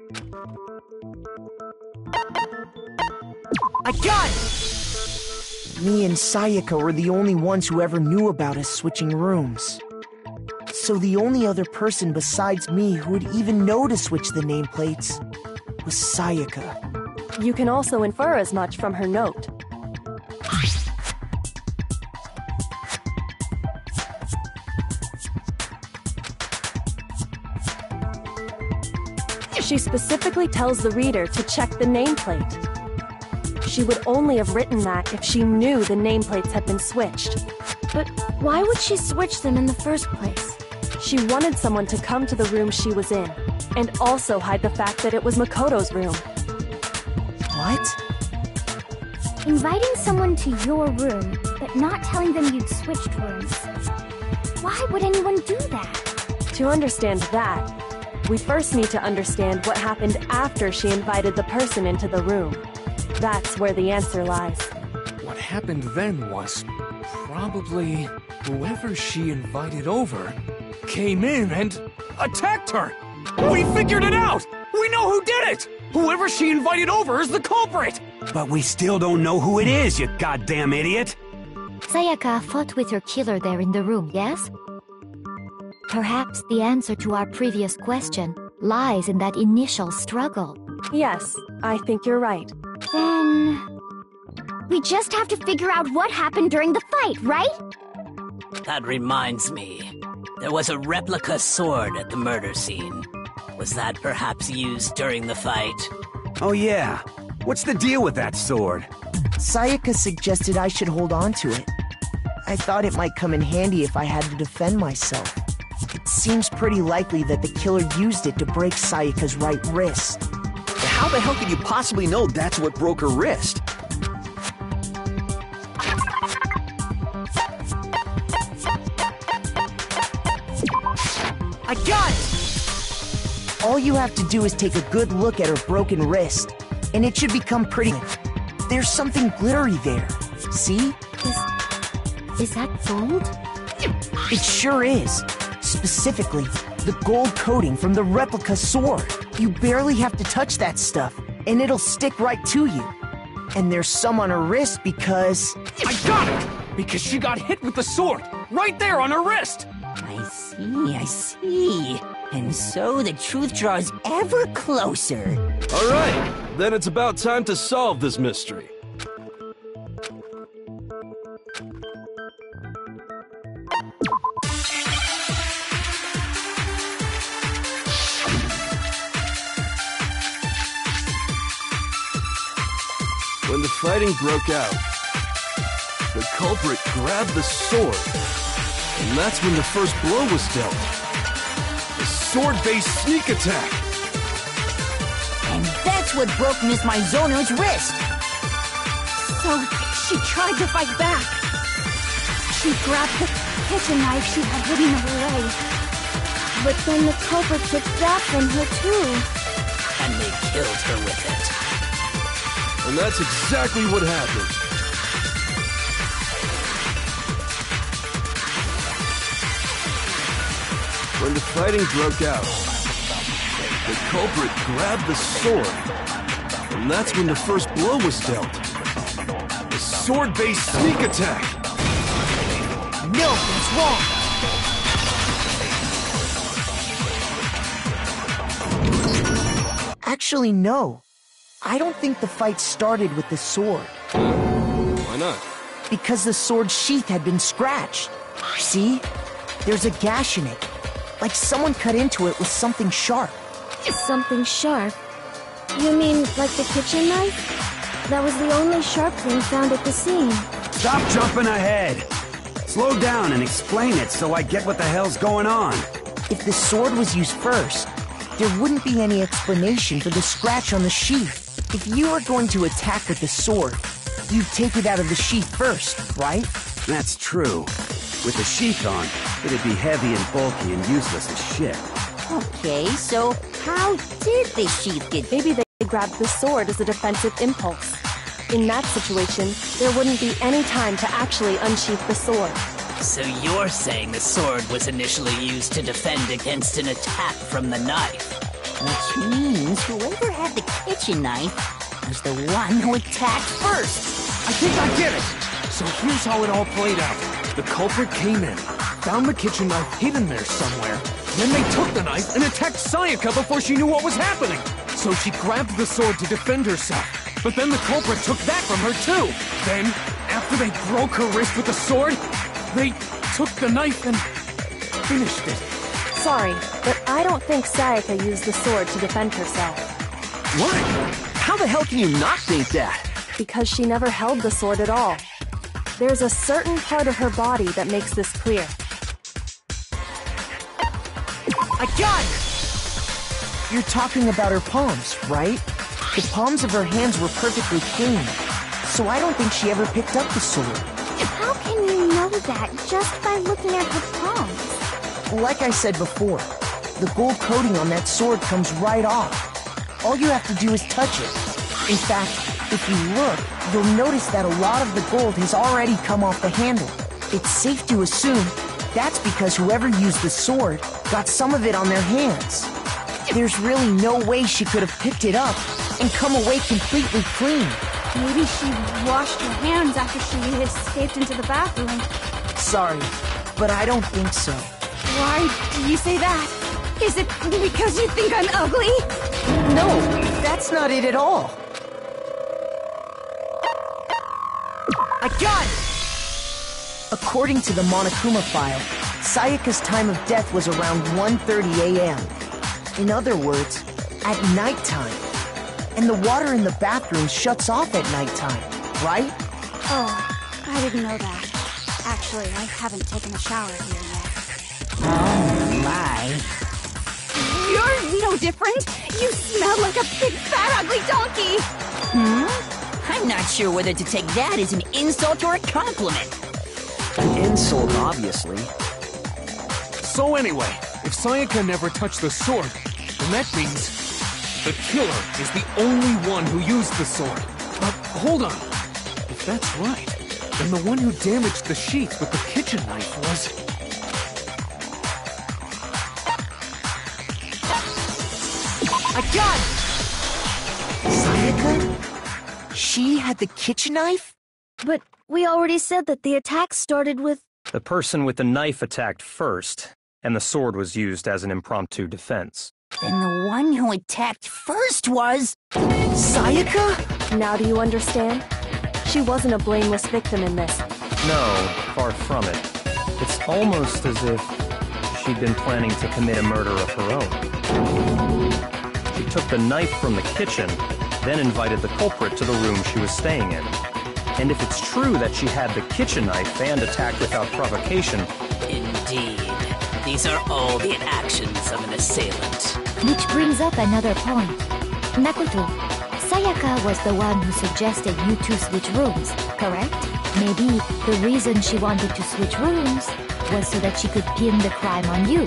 S5: I got it! Me and Sayaka were the only ones who ever knew about us switching rooms. So the only other person besides me who would even know to switch the nameplates was Sayaka.
S14: You can also infer as much from her note. She specifically tells the reader to check the nameplate. She would only have written that if she knew the nameplates had been switched.
S1: But why would she switch them in the first place?
S14: She wanted someone to come to the room she was in, and also hide the fact that it was Makoto's room.
S5: What?
S15: Inviting someone to your room, but not telling them you'd switched rooms. Why would anyone do that?
S14: To understand that, we first need to understand what happened after she invited the person into the room. That's where the answer lies.
S3: What happened then was probably whoever she invited over came in and attacked her! We figured it out! We know who did it! Whoever she invited over is the culprit!
S8: But we still don't know who it is, you goddamn idiot!
S10: Sayaka fought with her killer there in the room, yes? Perhaps the answer to our previous question lies in that initial struggle.
S14: Yes, I think you're right.
S15: Then... we just have to figure out what happened during the fight, right?
S4: That reminds me. There was a replica sword at the murder scene. Was that perhaps used during the fight?
S8: Oh yeah. What's the deal with that sword?
S5: Sayaka suggested I should hold on to it. I thought it might come in handy if I had to defend myself. It seems pretty likely that the killer used it to break Sayaka's right wrist.
S12: How the hell could you possibly know that's what broke her wrist?
S5: I got it! All you have to do is take a good look at her broken wrist, and it should become pretty. There's something glittery there. See?
S10: Is that gold?
S5: It sure is. Specifically, the gold coating from the replica sword. You barely have to touch that stuff, and it'll stick right to you. And there's some on her wrist because...
S3: I got it! Because she got hit with the sword! Right there on her wrist!
S9: I see. And so the truth draws ever closer.
S11: All right, then it's about time to solve this mystery. When the fighting broke out, the culprit grabbed the sword, and that's when the first blow was dealt. The sword-based sneak attack.
S9: And that's what broke Miss Mizono's wrist.
S13: So, she tried to fight back. She grabbed the kitchen knife she had hidden away.
S1: But then the culprit took that from her too.
S4: And they killed her with it.
S11: And that's exactly what happened. When the fighting broke out, the culprit grabbed the sword, and that's when the first blow was dealt. The sword-based sneak attack.
S5: No, it's wrong. Actually, no. I don't think the fight started with the sword.
S11: Why not?
S5: Because the sword's sheath had been scratched. See? There's a gash in it. Like someone cut into it with something sharp.
S1: Something sharp? You mean like the kitchen knife? That was the only sharp thing found at the scene.
S8: Stop jumping ahead! Slow down and explain it so I get what the hell's going on.
S5: If the sword was used first, there wouldn't be any explanation for the scratch on the sheath. If you were going to attack with the sword, you'd take it out of the sheath first, right?
S8: That's true. With the sheath on, it'd be heavy and bulky and useless as shit.
S9: Okay, so how did the sheath get...
S14: Maybe they grabbed the sword as a defensive impulse. In that situation, there wouldn't be any time to actually unsheath the sword.
S4: So you're saying the sword was initially used to defend against an attack from the knife?
S9: Which means whoever had the kitchen knife was the one who attacked first.
S3: I think I get it! So here's how it all played out. The culprit came in, found the kitchen knife hidden there somewhere. Then they took the knife and attacked Sayaka before she knew what was happening. So she grabbed the sword to defend herself. But then the culprit took that from her too. Then, after they broke her wrist with the sword, they took the knife and finished it.
S14: Sorry, but I don't think Sayaka used the sword to defend herself.
S12: What? How the hell can you not think that?
S14: Because she never held the sword at all. There's a certain part of her body that makes this clear.
S5: I got her! You're talking about her palms, right? The palms of her hands were perfectly clean, so I don't think she ever picked up the sword.
S15: How can you know that just by looking at her palms?
S5: Like I said before, the gold coating on that sword comes right off. All you have to do is touch it. In fact, if you look, you'll notice that a lot of the gold has already come off the handle. It's safe to assume that's because whoever used the sword got some of it on their hands. There's really no way she could have picked it up and come away completely clean.
S13: Maybe she washed her hands after she escaped into the bathroom.
S5: Sorry, but I don't think so.
S13: Why do you say that? Is it because you think I'm ugly?
S5: No, that's not it at all. I got it! According to the Monokuma file, Sayaka's time of death was around 1:30 a.m. In other words, at nighttime. And the water in the bathroom shuts off at nighttime, right?
S13: Oh, I didn't know that. Actually, I haven't taken a shower here yet.
S2: Oh, my.
S13: You're no different. You smell like a big, fat, ugly donkey.
S9: I'm not sure whether to take that as an insult or a compliment.
S12: An insult, obviously.
S3: So anyway, if Sayaka never touched the sword, then that means the killer is the only one who used the sword. But hold on. If that's right, then the one who damaged the sheets with the kitchen knife was...
S5: I got it! Sayaka? She had the kitchen knife?
S1: But we already said that the attack started with...
S6: The person with the knife attacked first, and the sword was used as an impromptu defense.
S9: Then the one who attacked first was...
S5: Sayaka?
S14: Now do you understand? She wasn't a blameless victim in this.
S6: No, far from it. It's almost as if she'd been planning to commit a murder of her own. She took the knife from the kitchen, then invited the culprit to the room she was staying in. And if it's true that she had the kitchen knife and attacked without provocation...
S4: Indeed. These are all the actions of an assailant.
S10: Which brings up another point. Makoto, Sayaka was the one who suggested you two switch rooms, correct? Maybe the reason she wanted to switch rooms was so that she could pin the crime on you.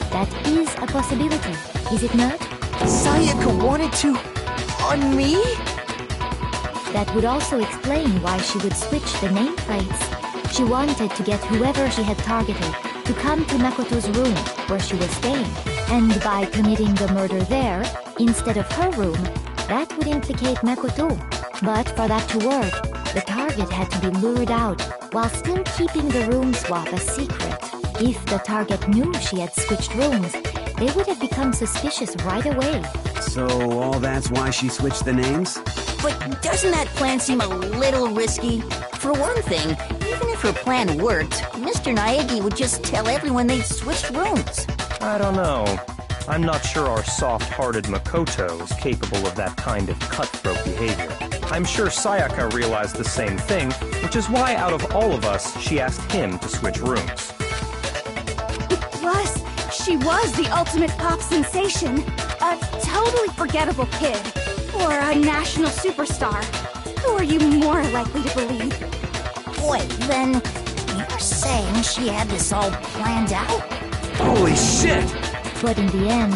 S10: That is a possibility, is it not?
S5: Sayaka wanted to... on me?
S10: That would also explain why she would switch the nameplates. She wanted to get whoever she had targeted to come to Makoto's room, where she was staying. And by committing the murder there, instead of her room, that would implicate Makoto. But for that to work, the target had to be lured out, while still keeping the room swap a secret. If the target knew she had switched rooms, they would have become suspicious right away.
S8: So all that's why she switched the names?
S9: But doesn't that plan seem a little risky? For one thing, even if her plan worked, Mr. Naegi would just tell everyone they'd switched rooms.
S6: I don't know. I'm not sure our soft-hearted Makoto is capable of that kind of cutthroat behavior. I'm sure Sayaka realized the same thing, which is why out of all of us, she asked him to switch rooms.
S13: Plus, she was the ultimate pop sensation. A totally forgettable kid. Or a national superstar. Who are you more likely to believe?
S2: Wait, then you're saying she had this all planned out?
S8: Holy shit!
S10: But in the end,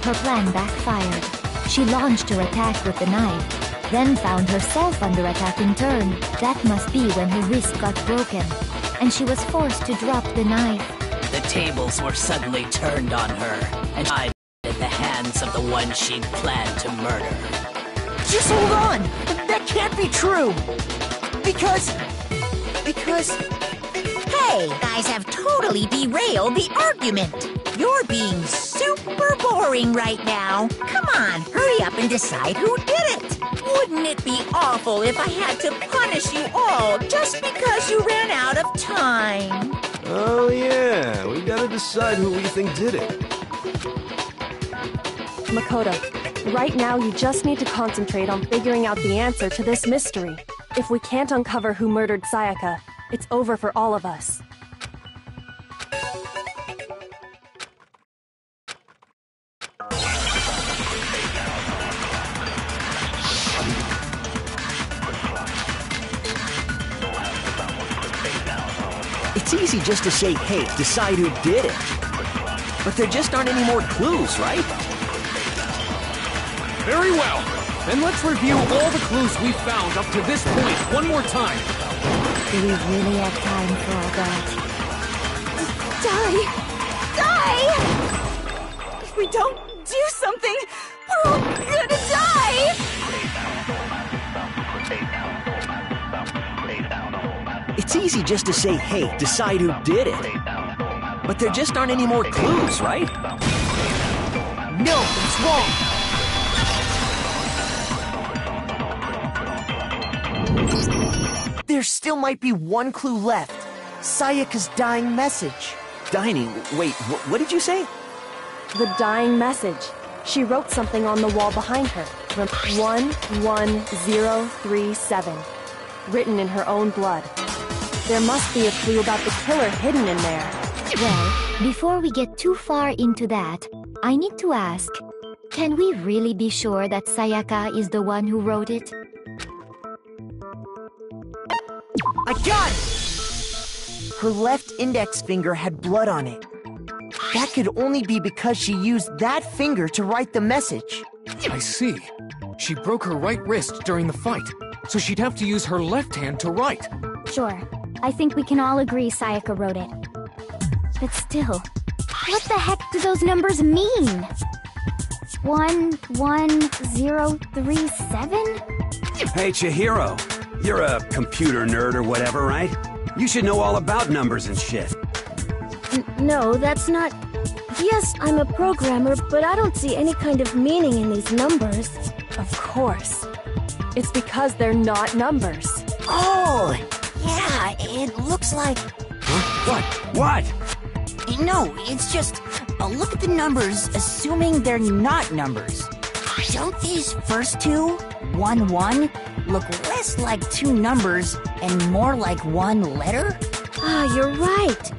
S10: her plan backfired. She launched her attack with the knife, then found herself under attack in turn. That must be when her wrist got broken, and she was forced to drop the knife.
S4: The tables were suddenly turned on her, and died at the hands of the one she'd planned to murder.
S5: Just hold on! That can't be true! Because...
S2: Hey, guys have totally derailed the argument. You're being super boring right now. Come on, hurry up and decide who did it. Wouldn't it be awful if I had to punish you all just because you ran out of time?
S11: Oh yeah, we gotta decide who we think did it.
S14: Makoto, right now you just need to concentrate on figuring out the answer to this mystery. If we can't uncover who murdered Sayaka, it's over for all of us.
S12: It's easy just to say, hey, decide who did it. But there just aren't any more clues, right?
S3: Very well. Then let's review all the clues we've found up to this point one more time.
S10: Do we really have time for all that?
S13: Die! If we don't do something, we're all gonna die!
S12: It's easy just to say, hey, decide who did it. But there just aren't any more clues, right?
S5: No, it's wrong. There still might be one clue left. Sayaka's dying message.
S12: Dining? Wait, what did you say?
S14: The dying message. She wrote something on the wall behind her. 11037. Written in her own blood. There must be a clue about the killer hidden in there.
S10: Well, before we get too far into that, I need to ask, can we really be sure that Sayaka is the one who wrote it?
S5: I got it! Her left index finger had blood on it. That could only be because she used that finger to write the message.
S3: I see. She broke her right wrist during the fight, so she'd have to use her left hand to write.
S15: Sure. I think we can all agree Sayaka wrote it. But still, what the heck do those numbers mean? 11037?
S8: Hey, Chihiro. You're a computer nerd or whatever, right? You should know all about numbers and shit.
S1: No, that's not... Yes, I'm a programmer, but I don't see any kind of meaning in these numbers.
S14: Of course. It's because they're not numbers.
S2: Oh, yeah, it looks like...
S8: Huh? What?
S2: No, it's just... look at the numbers, assuming they're not numbers. Don't these first two, 1-1, look less like two numbers and more like one letter?
S1: Ah, you're right.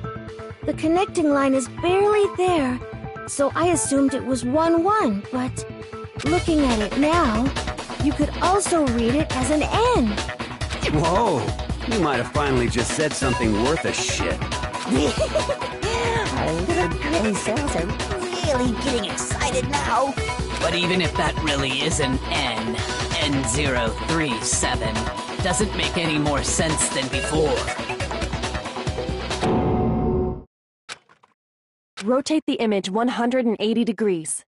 S1: The connecting line is barely there, so I assumed it was 1-1, but looking at it now, you could also read it as an N.
S8: Whoa, you might have finally just said something worth a shit.
S2: Our little gray cells are really getting excited now.
S4: But even if that really is an N, N037, doesn't make any more sense than before.
S14: Rotate the image 180 degrees.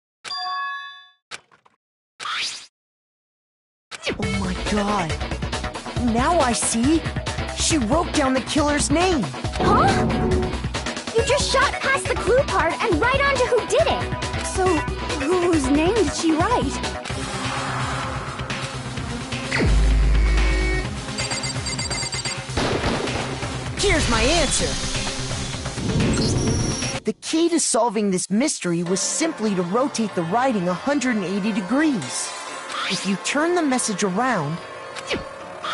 S5: Oh my god. Now I see. She wrote down the killer's name.
S15: Huh? You just shot past the clue part and right onto who did it.
S13: So, whose name did she write?
S5: Here's my answer. The key to solving this mystery was simply to rotate the writing 180 degrees. If you turn the message around,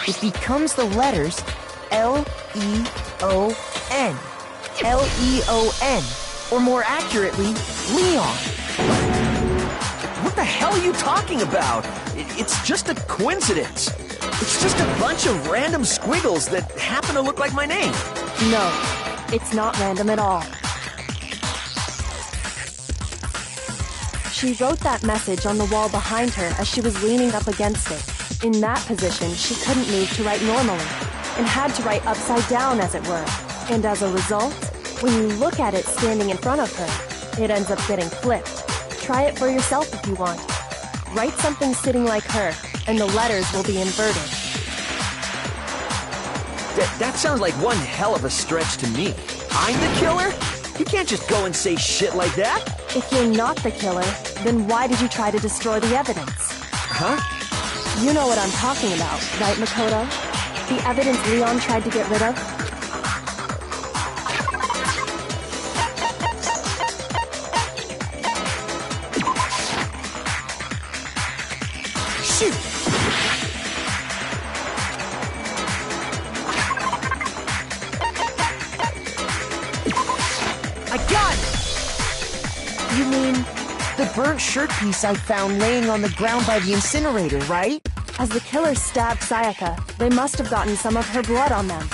S5: it becomes the letters L-E-O-N. L-E-O-N. Or more accurately, Leon.
S12: What the hell are you talking about? It's just a coincidence. It's just a bunch of random squiggles that happen to look like my name.
S14: No, it's not random at all. She wrote that message on the wall behind her as she was leaning up against it. In that position, she couldn't move to write normally, and had to write upside down, as it were. And as a result, when you look at it standing in front of her, it ends up getting flipped. Try it for yourself if you want. Write something sitting like her, and the letters will be inverted.
S12: That sounds like one hell of a stretch to me. I'm the killer? You can't just go and say shit like that.
S14: If you're not the killer, then why did you try to destroy the evidence?
S12: Huh?
S14: You know what I'm talking about, right, Makoto? The evidence Leon tried to get rid of?
S5: Shoot! I got it! You mean the burnt shirt piece I found laying on the ground by the incinerator, right?
S14: As the killer stabbed Sayaka, they must have gotten some of her blood on them.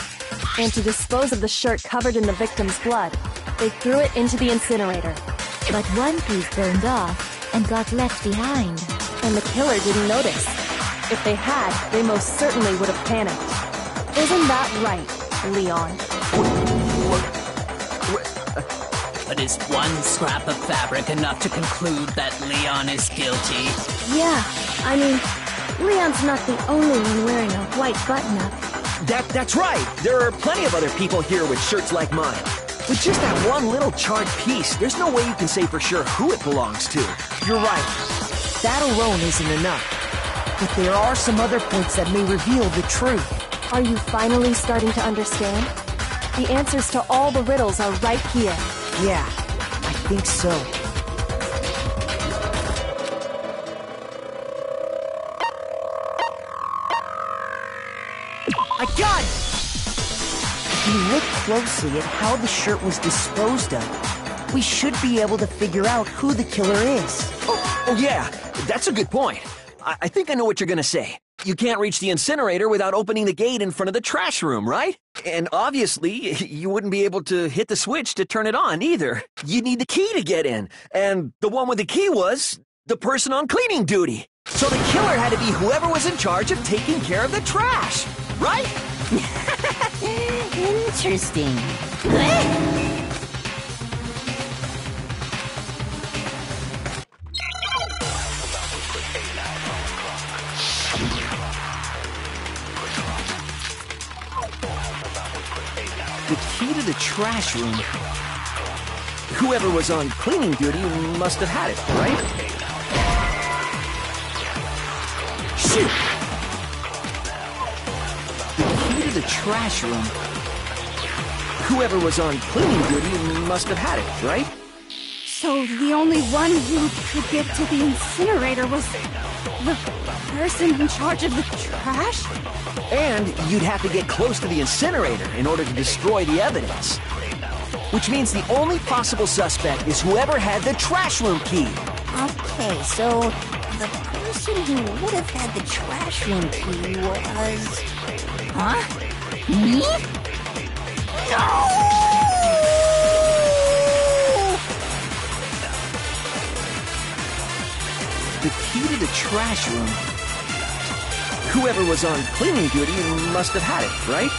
S14: And to dispose of the shirt covered in the victim's blood, they threw it into the incinerator.
S10: But one piece burned off and got left behind.
S14: And the killer didn't notice. If they had, they most certainly would have panicked. Isn't that right, Leon?
S4: But is one scrap of fabric enough to conclude that Leon is guilty?
S1: Yeah, I mean, Leon's not the only one wearing a white button-up.
S12: That's right. There are plenty of other people here with shirts like mine. With just that one little charred piece, there's no way you can say for sure who it belongs to.
S5: You're right. That alone isn't enough. But there are some other points that may reveal the truth.
S14: Are you finally starting to understand? The answers to all the riddles are right here.
S5: Yeah, I think so. I got it! If you look closely at how the shirt was disposed of, we should be able to figure out who the killer is.
S12: Oh yeah, that's a good point. I think I know what you're gonna say. You can't reach the incinerator without opening the gate in front of the trash room, right? And obviously, you wouldn't be able to hit the switch to turn it on either. You'd need the key to get in. And the one with the key was the person on cleaning duty. So the killer had to be whoever was in charge of taking care of the trash, right?
S9: Interesting.
S12: The key to the trash room. Whoever was on cleaning duty must have had it, right? Shoot! The key to the trash room. Whoever was on cleaning duty must have had it, right?
S13: So the only one who could get to the incinerator was the person in charge of the trash?
S12: And you'd have to get close to the incinerator in order to destroy the evidence. Which means the only possible suspect is whoever had the trash room key.
S9: Okay, so the person who would have had the trash room key was... Huh? Me? No!
S12: The key to the trash room. Whoever was on cleaning duty must have had it, right?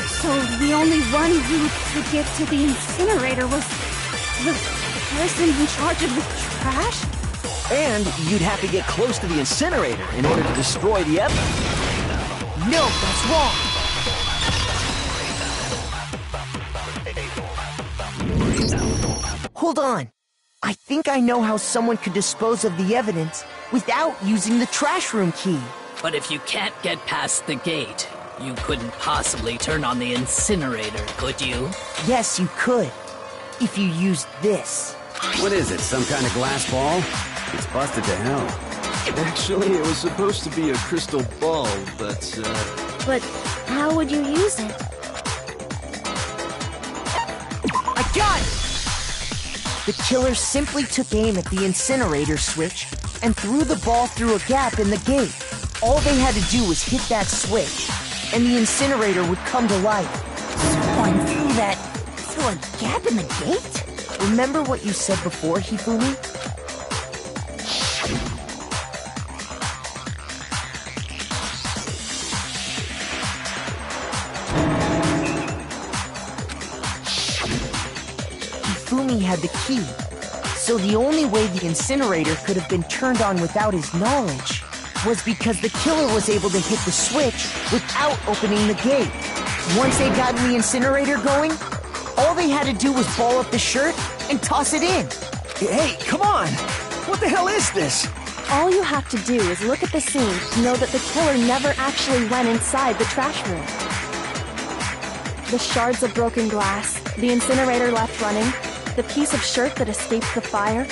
S13: So the only one who could get to the incinerator was the person in charge of the trash?
S12: And you'd have to get close to the incinerator in order to destroy the evidence.
S5: No, that's wrong! Hold on. I think I know how someone could dispose of the evidence without using the trash room key.
S4: But if you can't get past the gate, you couldn't possibly turn on the incinerator, could you?
S5: Yes, you could. If you used this.
S8: What is it, some kind of glass ball? It's busted to hell.
S11: Actually, it was supposed to be a crystal ball, but,
S1: But how would you use it?
S5: I got it! The killer simply took aim at the incinerator switch and threw the ball through a gap in the gate. All they had to do was hit that switch, and the incinerator would come to life.
S9: Someone threw a gap in the gate?
S5: Remember what you said before, Hifumi? Hifumi had the key, so the only way the incinerator could have been turned on without his knowledge was because the killer was able to hit the switch without opening the gate. Once they got the incinerator going, all they had to do was ball up the shirt and toss it in.
S12: Hey, come on! What the hell is this?
S14: All you have to do is look at the scene to know that the killer never actually went inside the trash room. The shards of broken glass, the incinerator left running, the piece of shirt that escaped the fire.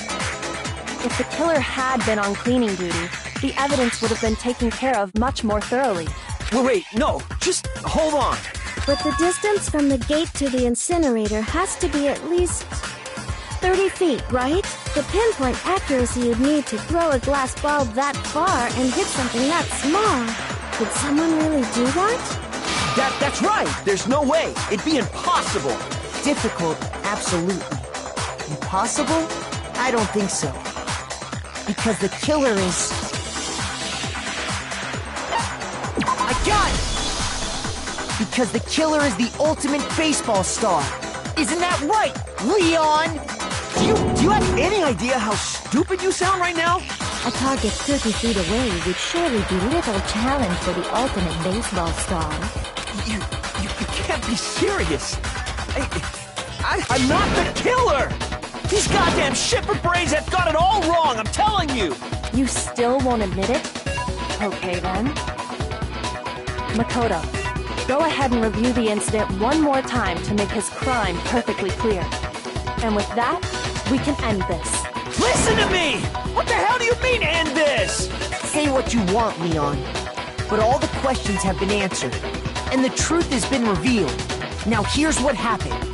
S14: If the killer had been on cleaning duty, the evidence would have been taken care of much more thoroughly.
S12: Wait, no, just hold on.
S1: But the distance from the gate to the incinerator has to be at least 30 feet, right? The pinpoint accuracy you'd need to throw a glass ball that far and hit something that small. Could someone really do that?
S12: That's right! There's no way! It'd be impossible!
S5: Difficult, absolutely. Impossible? I don't think so. Because the killer is... I got it! Because the killer is the ultimate baseball star. Isn't that right, Leon?
S12: Do you have any idea how stupid you sound right now?
S10: A target 30 feet away would surely be little challenge for the ultimate baseball star.
S12: You can't be serious. I'm not the killer! These goddamn shipper brains have got it all wrong, I'm telling you!
S14: You still won't admit it? Okay then. Makoto, go ahead and review the incident one more time to make his crime perfectly clear. And with that, we can end this.
S12: Listen to me! What the hell do you mean, end this?
S5: Say what you want, Leon. But all the questions have been answered, and the truth has been revealed. Now here's what happened.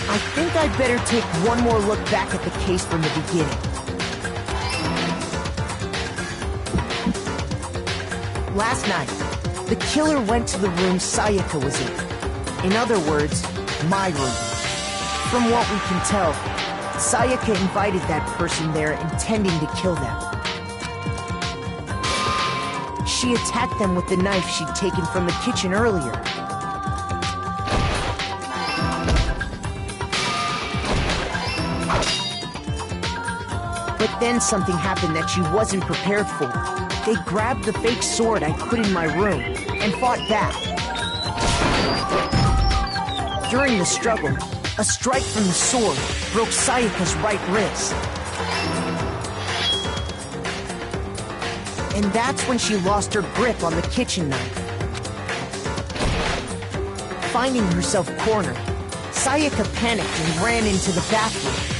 S5: I think I'd better take one more look back at the case from the beginning. Last night, the killer went to the room Sayaka was in. In other words, my room. From what we can tell, Sayaka invited that person there intending to kill them. She attacked them with the knife she'd taken from the kitchen earlier. But then something happened that she wasn't prepared for. They grabbed the fake sword I put in my room and fought back. During the struggle, a strike from the sword broke Sayaka's right wrist. And that's when she lost her grip on the kitchen knife. Finding herself cornered, Sayaka panicked and ran into the bathroom.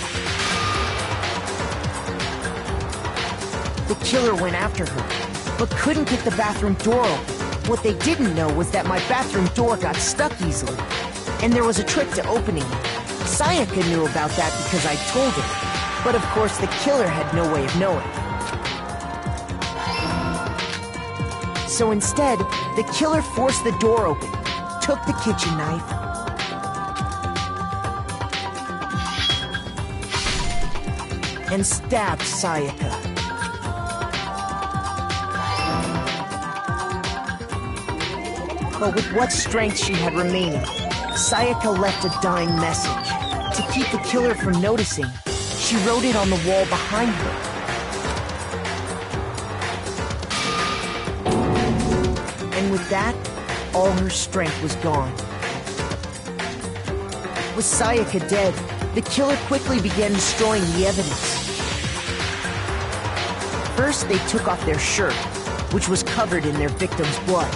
S5: The killer went after her, but couldn't get the bathroom door open. What they didn't know was that my bathroom door got stuck easily, and there was a trick to opening it. Sayaka knew about that because I told her, but of course the killer had no way of knowing. So instead, the killer forced the door open, took the kitchen knife, and stabbed Sayaka. But with what strength she had remaining, Sayaka left a dying message. To keep the killer from noticing, she wrote it on the wall behind her. And with that, all her strength was gone. With Sayaka dead, the killer quickly began destroying the evidence. First, they took off their shirt, which was covered in their victim's blood.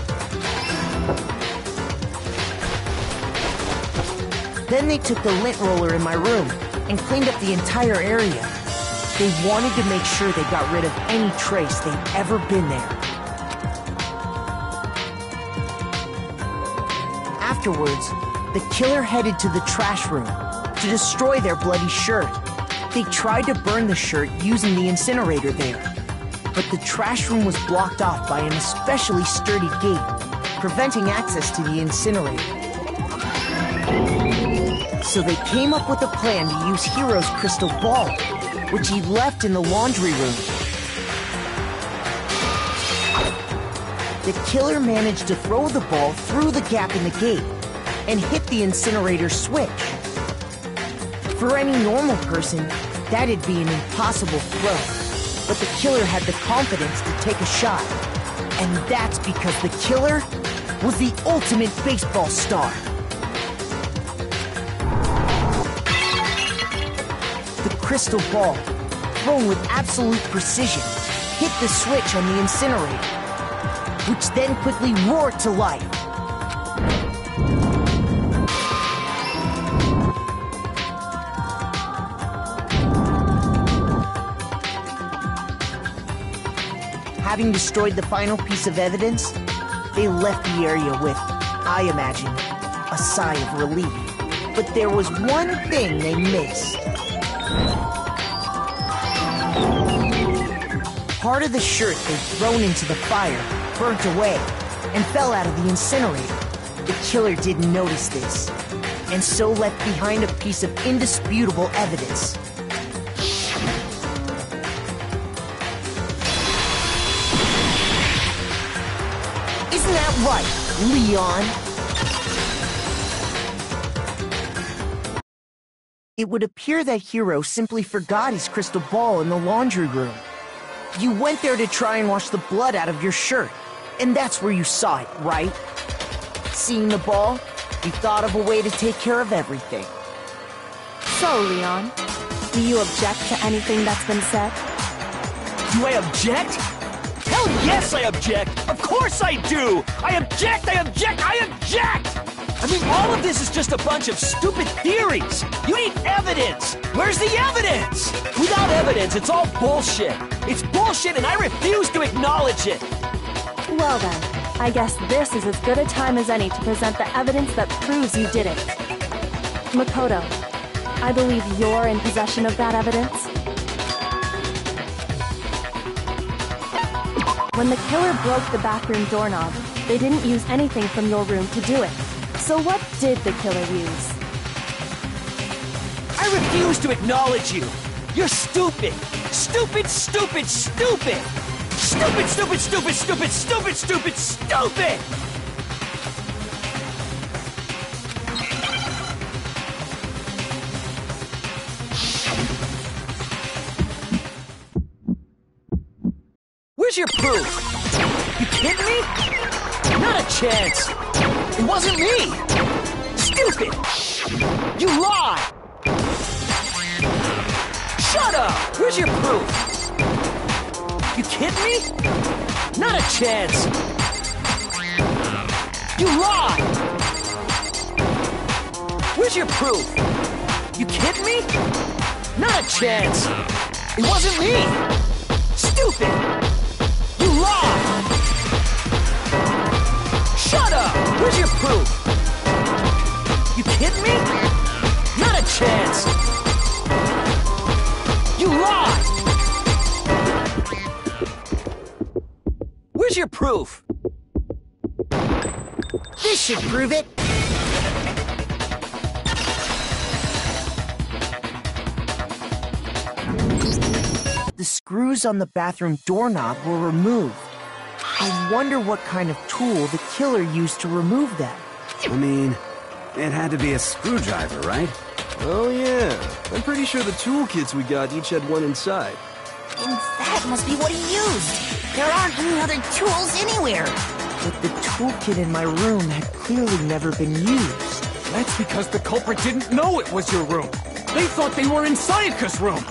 S5: Then they took the lint roller in my room and cleaned up the entire area. They wanted to make sure they got rid of any trace they'd ever been there. Afterwards, the killer headed to the trash room to destroy their bloody shirt. They tried to burn the shirt using the incinerator there, but the trash room was blocked off by an especially sturdy gate, preventing access to the incinerator. So they came up with a plan to use Hero's crystal ball, which he left in the laundry room. the killer managed to throw the ball through the gap in the gate and hit the incinerator switch. For any normal person, that'd be an impossible throw, but the killer had the confidence to take a shot. And that's because the killer was the ultimate baseball star. The crystal ball, thrown with absolute precision, hit the switch on the incinerator, which then quickly roared to life. Having destroyed the final piece of evidence, they left the area with, I imagine, a sigh of relief. But there was one thing they missed. Part of the shirt they'd thrown into the fire burnt away and fell out of the incinerator. The killer didn't notice this, and so left behind a piece of indisputable evidence. Isn't that right, Leon? It would appear that Hero simply forgot his crystal ball in the laundry room. You went there to try and wash the blood out of your shirt, and that's where you saw it, right? Seeing the ball, you thought of a way to take care of everything.
S14: So, Leon, do you object to anything that's been said?
S12: Do I object? Hell yes, I object! Of course I do! I object! I object! I object! I mean, all of this is just a bunch of stupid theories! You need evidence! Where's the evidence? Without evidence, it's all bullshit! It's bullshit and I refuse to acknowledge it!
S14: Well then, I guess this is as good a time as any to present the evidence that proves you did it. Makoto, I believe you're in possession of that evidence. When the killer broke the bathroom doorknob, they didn't use anything from your room to do it. So what did the killer use?
S12: I refuse to acknowledge you! You're stupid! Stupid, stupid, stupid! Stupid, stupid, stupid, stupid, stupid, stupid, stupid! Where's your proof? You kidding me? Not a chance! It wasn't me! Stupid! You lie! Shut up! Where's your proof? You kidding me? Not a chance! You lie! Where's your proof? You kidding me? Not a chance! It wasn't me! Stupid! You lie! Shut up! Where's your proof? You kidding me? Not a chance! You lie! Where's your proof?
S5: This should prove it. The screws on the bathroom doorknob were removed. I wonder what kind of tool the killer used to remove them.
S8: I mean, it had to be a screwdriver, right?
S11: Oh yeah, I'm pretty sure the toolkits we got each had one inside.
S2: And that must be what he used. There aren't any other tools anywhere.
S5: But the toolkit in my room had clearly never been used.
S3: That's because the culprit didn't know it was your room. They thought they were in Sayaka's room.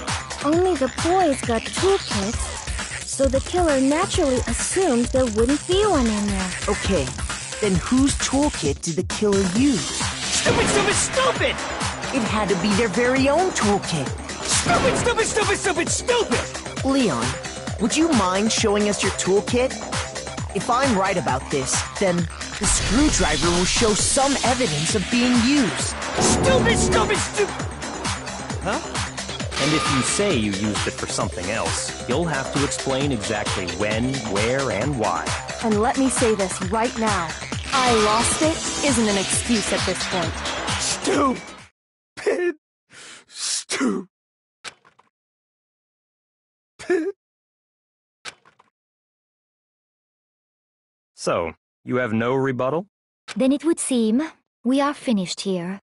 S1: Only the boys got toolkits, so the killer naturally assumed there wouldn't be one in there.
S5: Okay, then whose toolkit did the killer use?
S12: Stupid, stupid, stupid!
S5: It had to be their very own toolkit.
S12: Stupid, stupid, stupid, stupid, stupid!
S5: Leon, would you mind showing us your toolkit? If I'm right about this, then the screwdriver will show some evidence of being used.
S12: Stupid, stupid, stupid!
S6: Huh? And if you say you used it for something else, you'll have to explain exactly when, where, and why.
S14: And let me say this right now. I lost it isn't an excuse at this point.
S11: Stupid. Stupid.
S6: So, you have no rebuttal?
S10: Then it would seem we are finished here.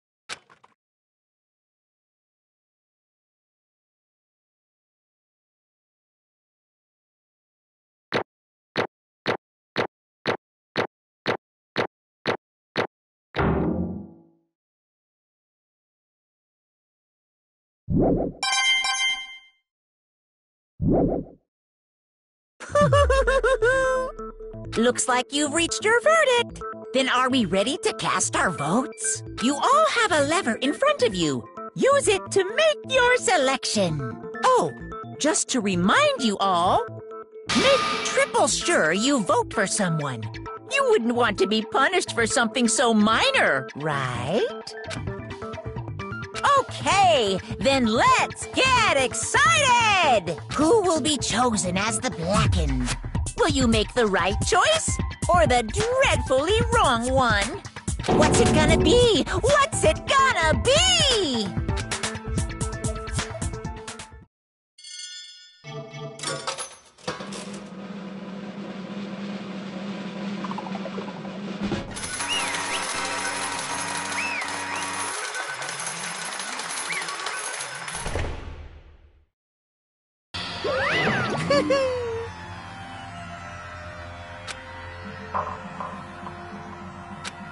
S2: Looks like you've reached your verdict. Then are we ready to cast our votes? You all have a lever in front of you. Use it to make your selection. Oh, just to remind you all, make triple sure you vote for someone. You wouldn't want to be punished for something so minor, right? Okay, then let's get excited! Who will be chosen as the Blackened? Will you make the right choice or the dreadfully wrong one? What's it gonna be? What's it gonna be?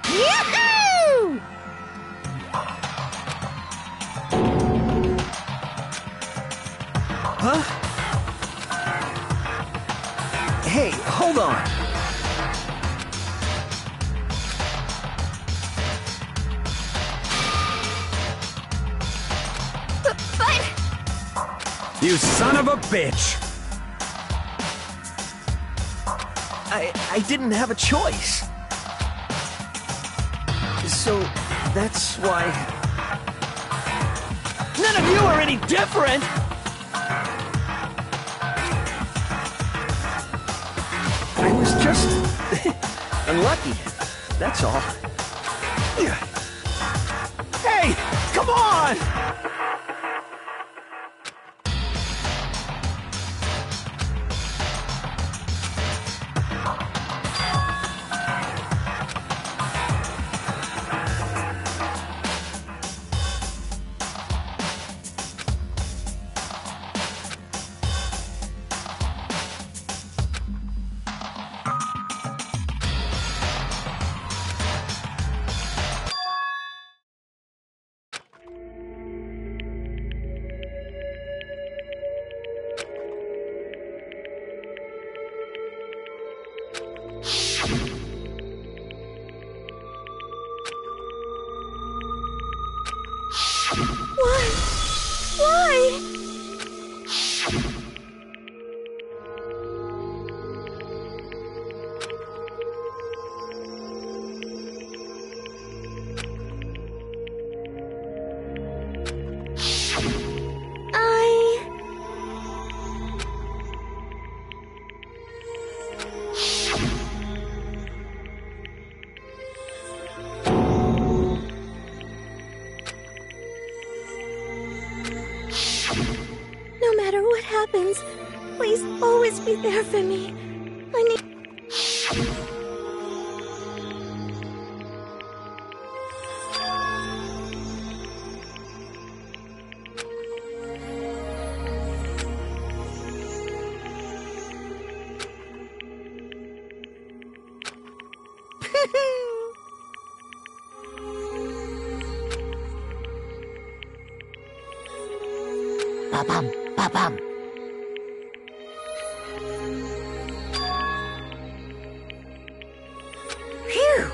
S2: Yoo-hoo!
S12: Huh? Hey, hold on.
S8: You son of a bitch!
S12: I didn't have a choice. So, that's why... None of you are any different! I was just... unlucky. That's all. Hey! Come on!
S1: No matter what happens, please always be there for me. I need...
S2: Ba-bum, ba-bum. Phew!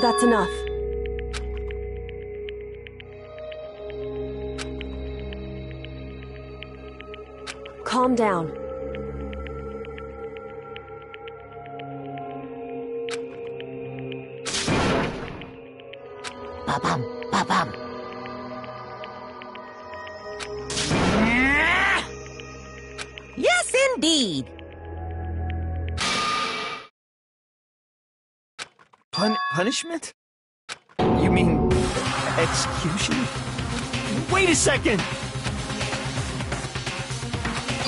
S14: That's enough. Calm down.
S2: Ba-bum, ba-bum. Indeed.
S12: Punishment? You mean execution? Wait a second!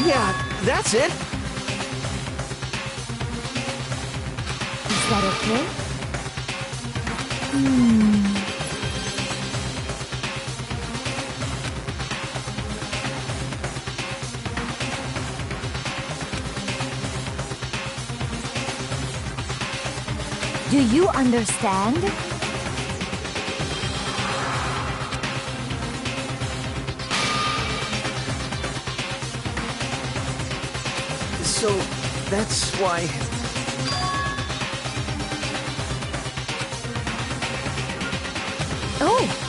S12: Yeah, that's it.
S10: Is that okay? Do you understand?
S12: So, that's why...
S10: Oh!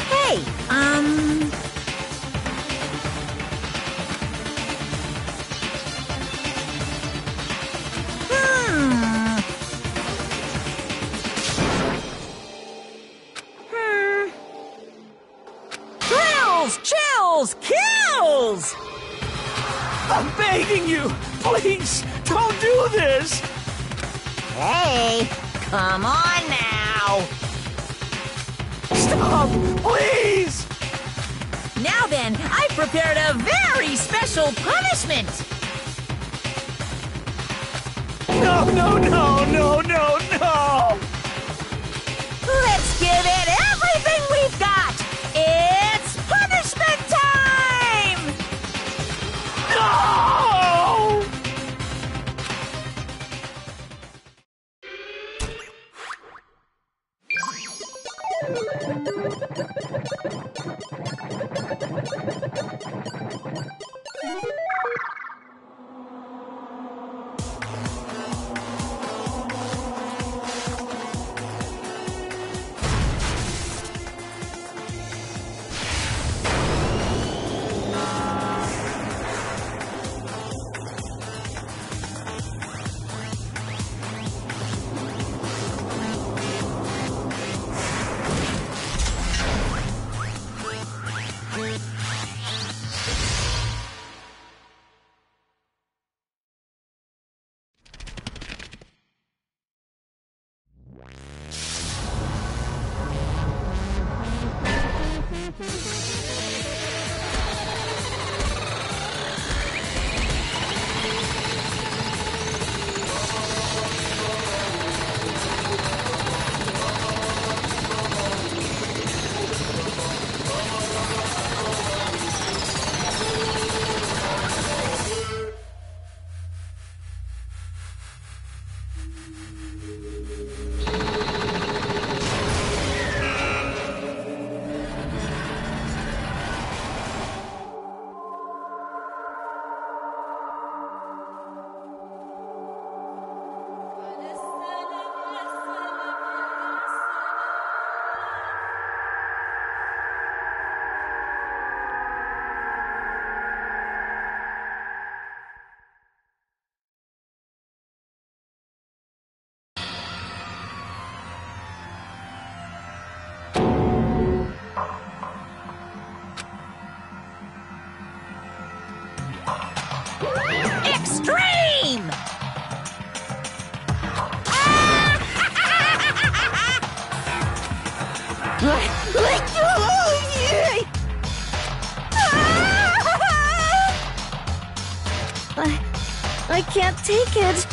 S2: Hey,
S12: Thrills! Chills! Kills! I'm begging you! Please, don't do this!
S2: Hey, come on now.
S12: Stop! Please!
S2: Now then, I've prepared a very special punishment.
S12: No, no, no, no, no, no!
S2: Let's give it everything we've got. It's punishment time!
S12: No!
S2: Extreme!
S1: I can't take it.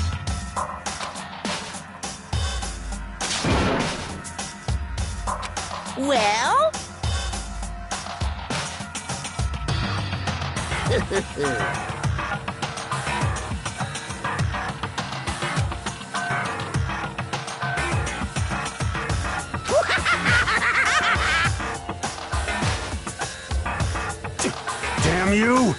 S2: Well?
S8: Damn you!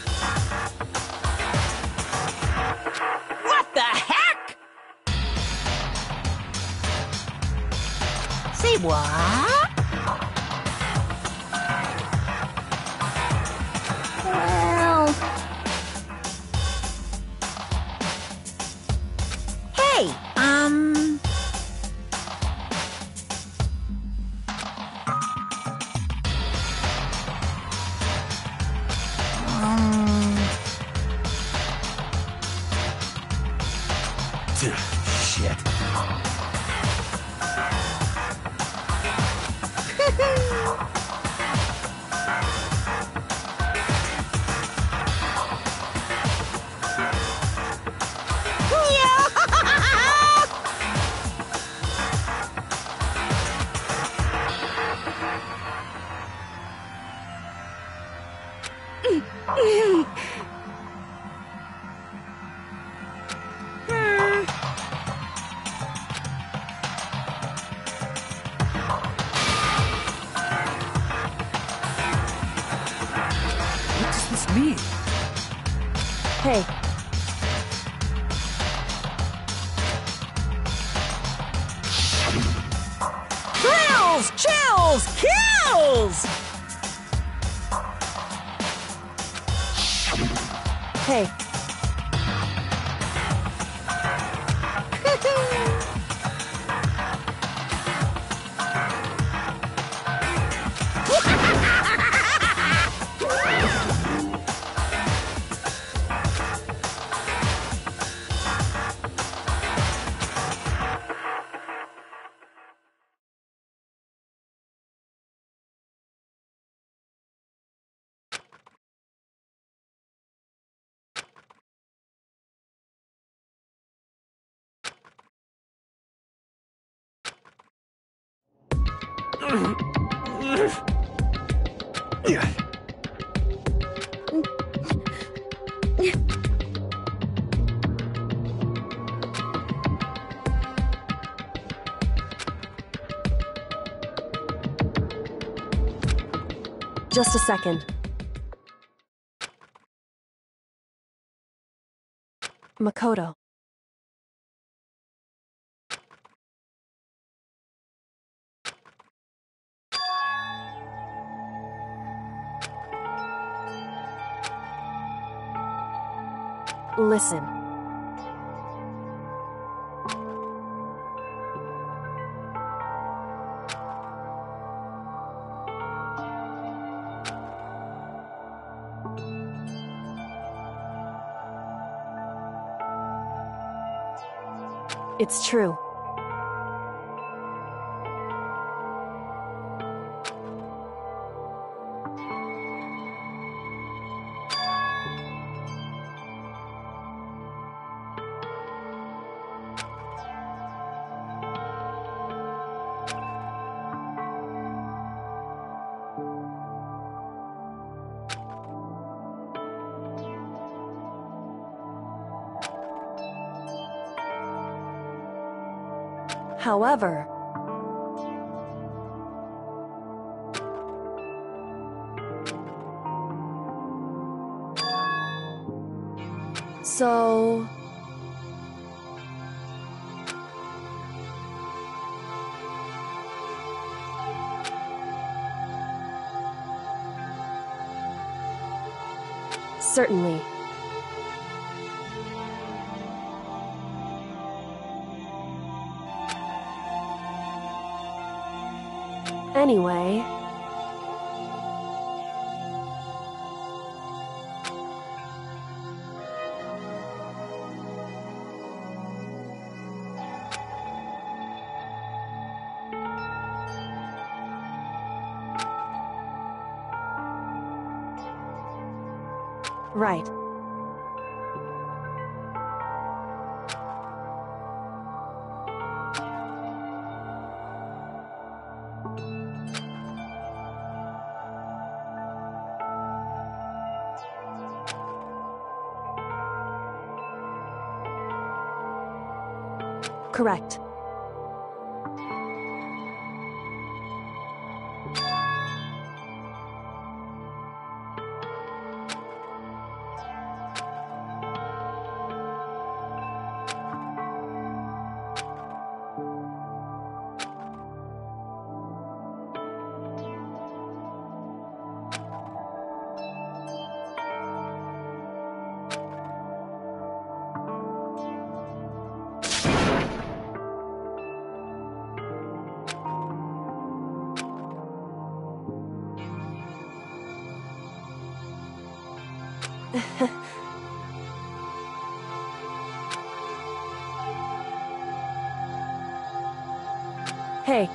S2: Say what?
S15: Well...
S2: Hey,
S8: Shit.
S3: What does this mean?
S14: Hey,
S2: thrills, chills, kills!
S14: hey. Just a second. Makoto. Listen. It's true. However, so certainly. Anyway, right. Correct. Hey,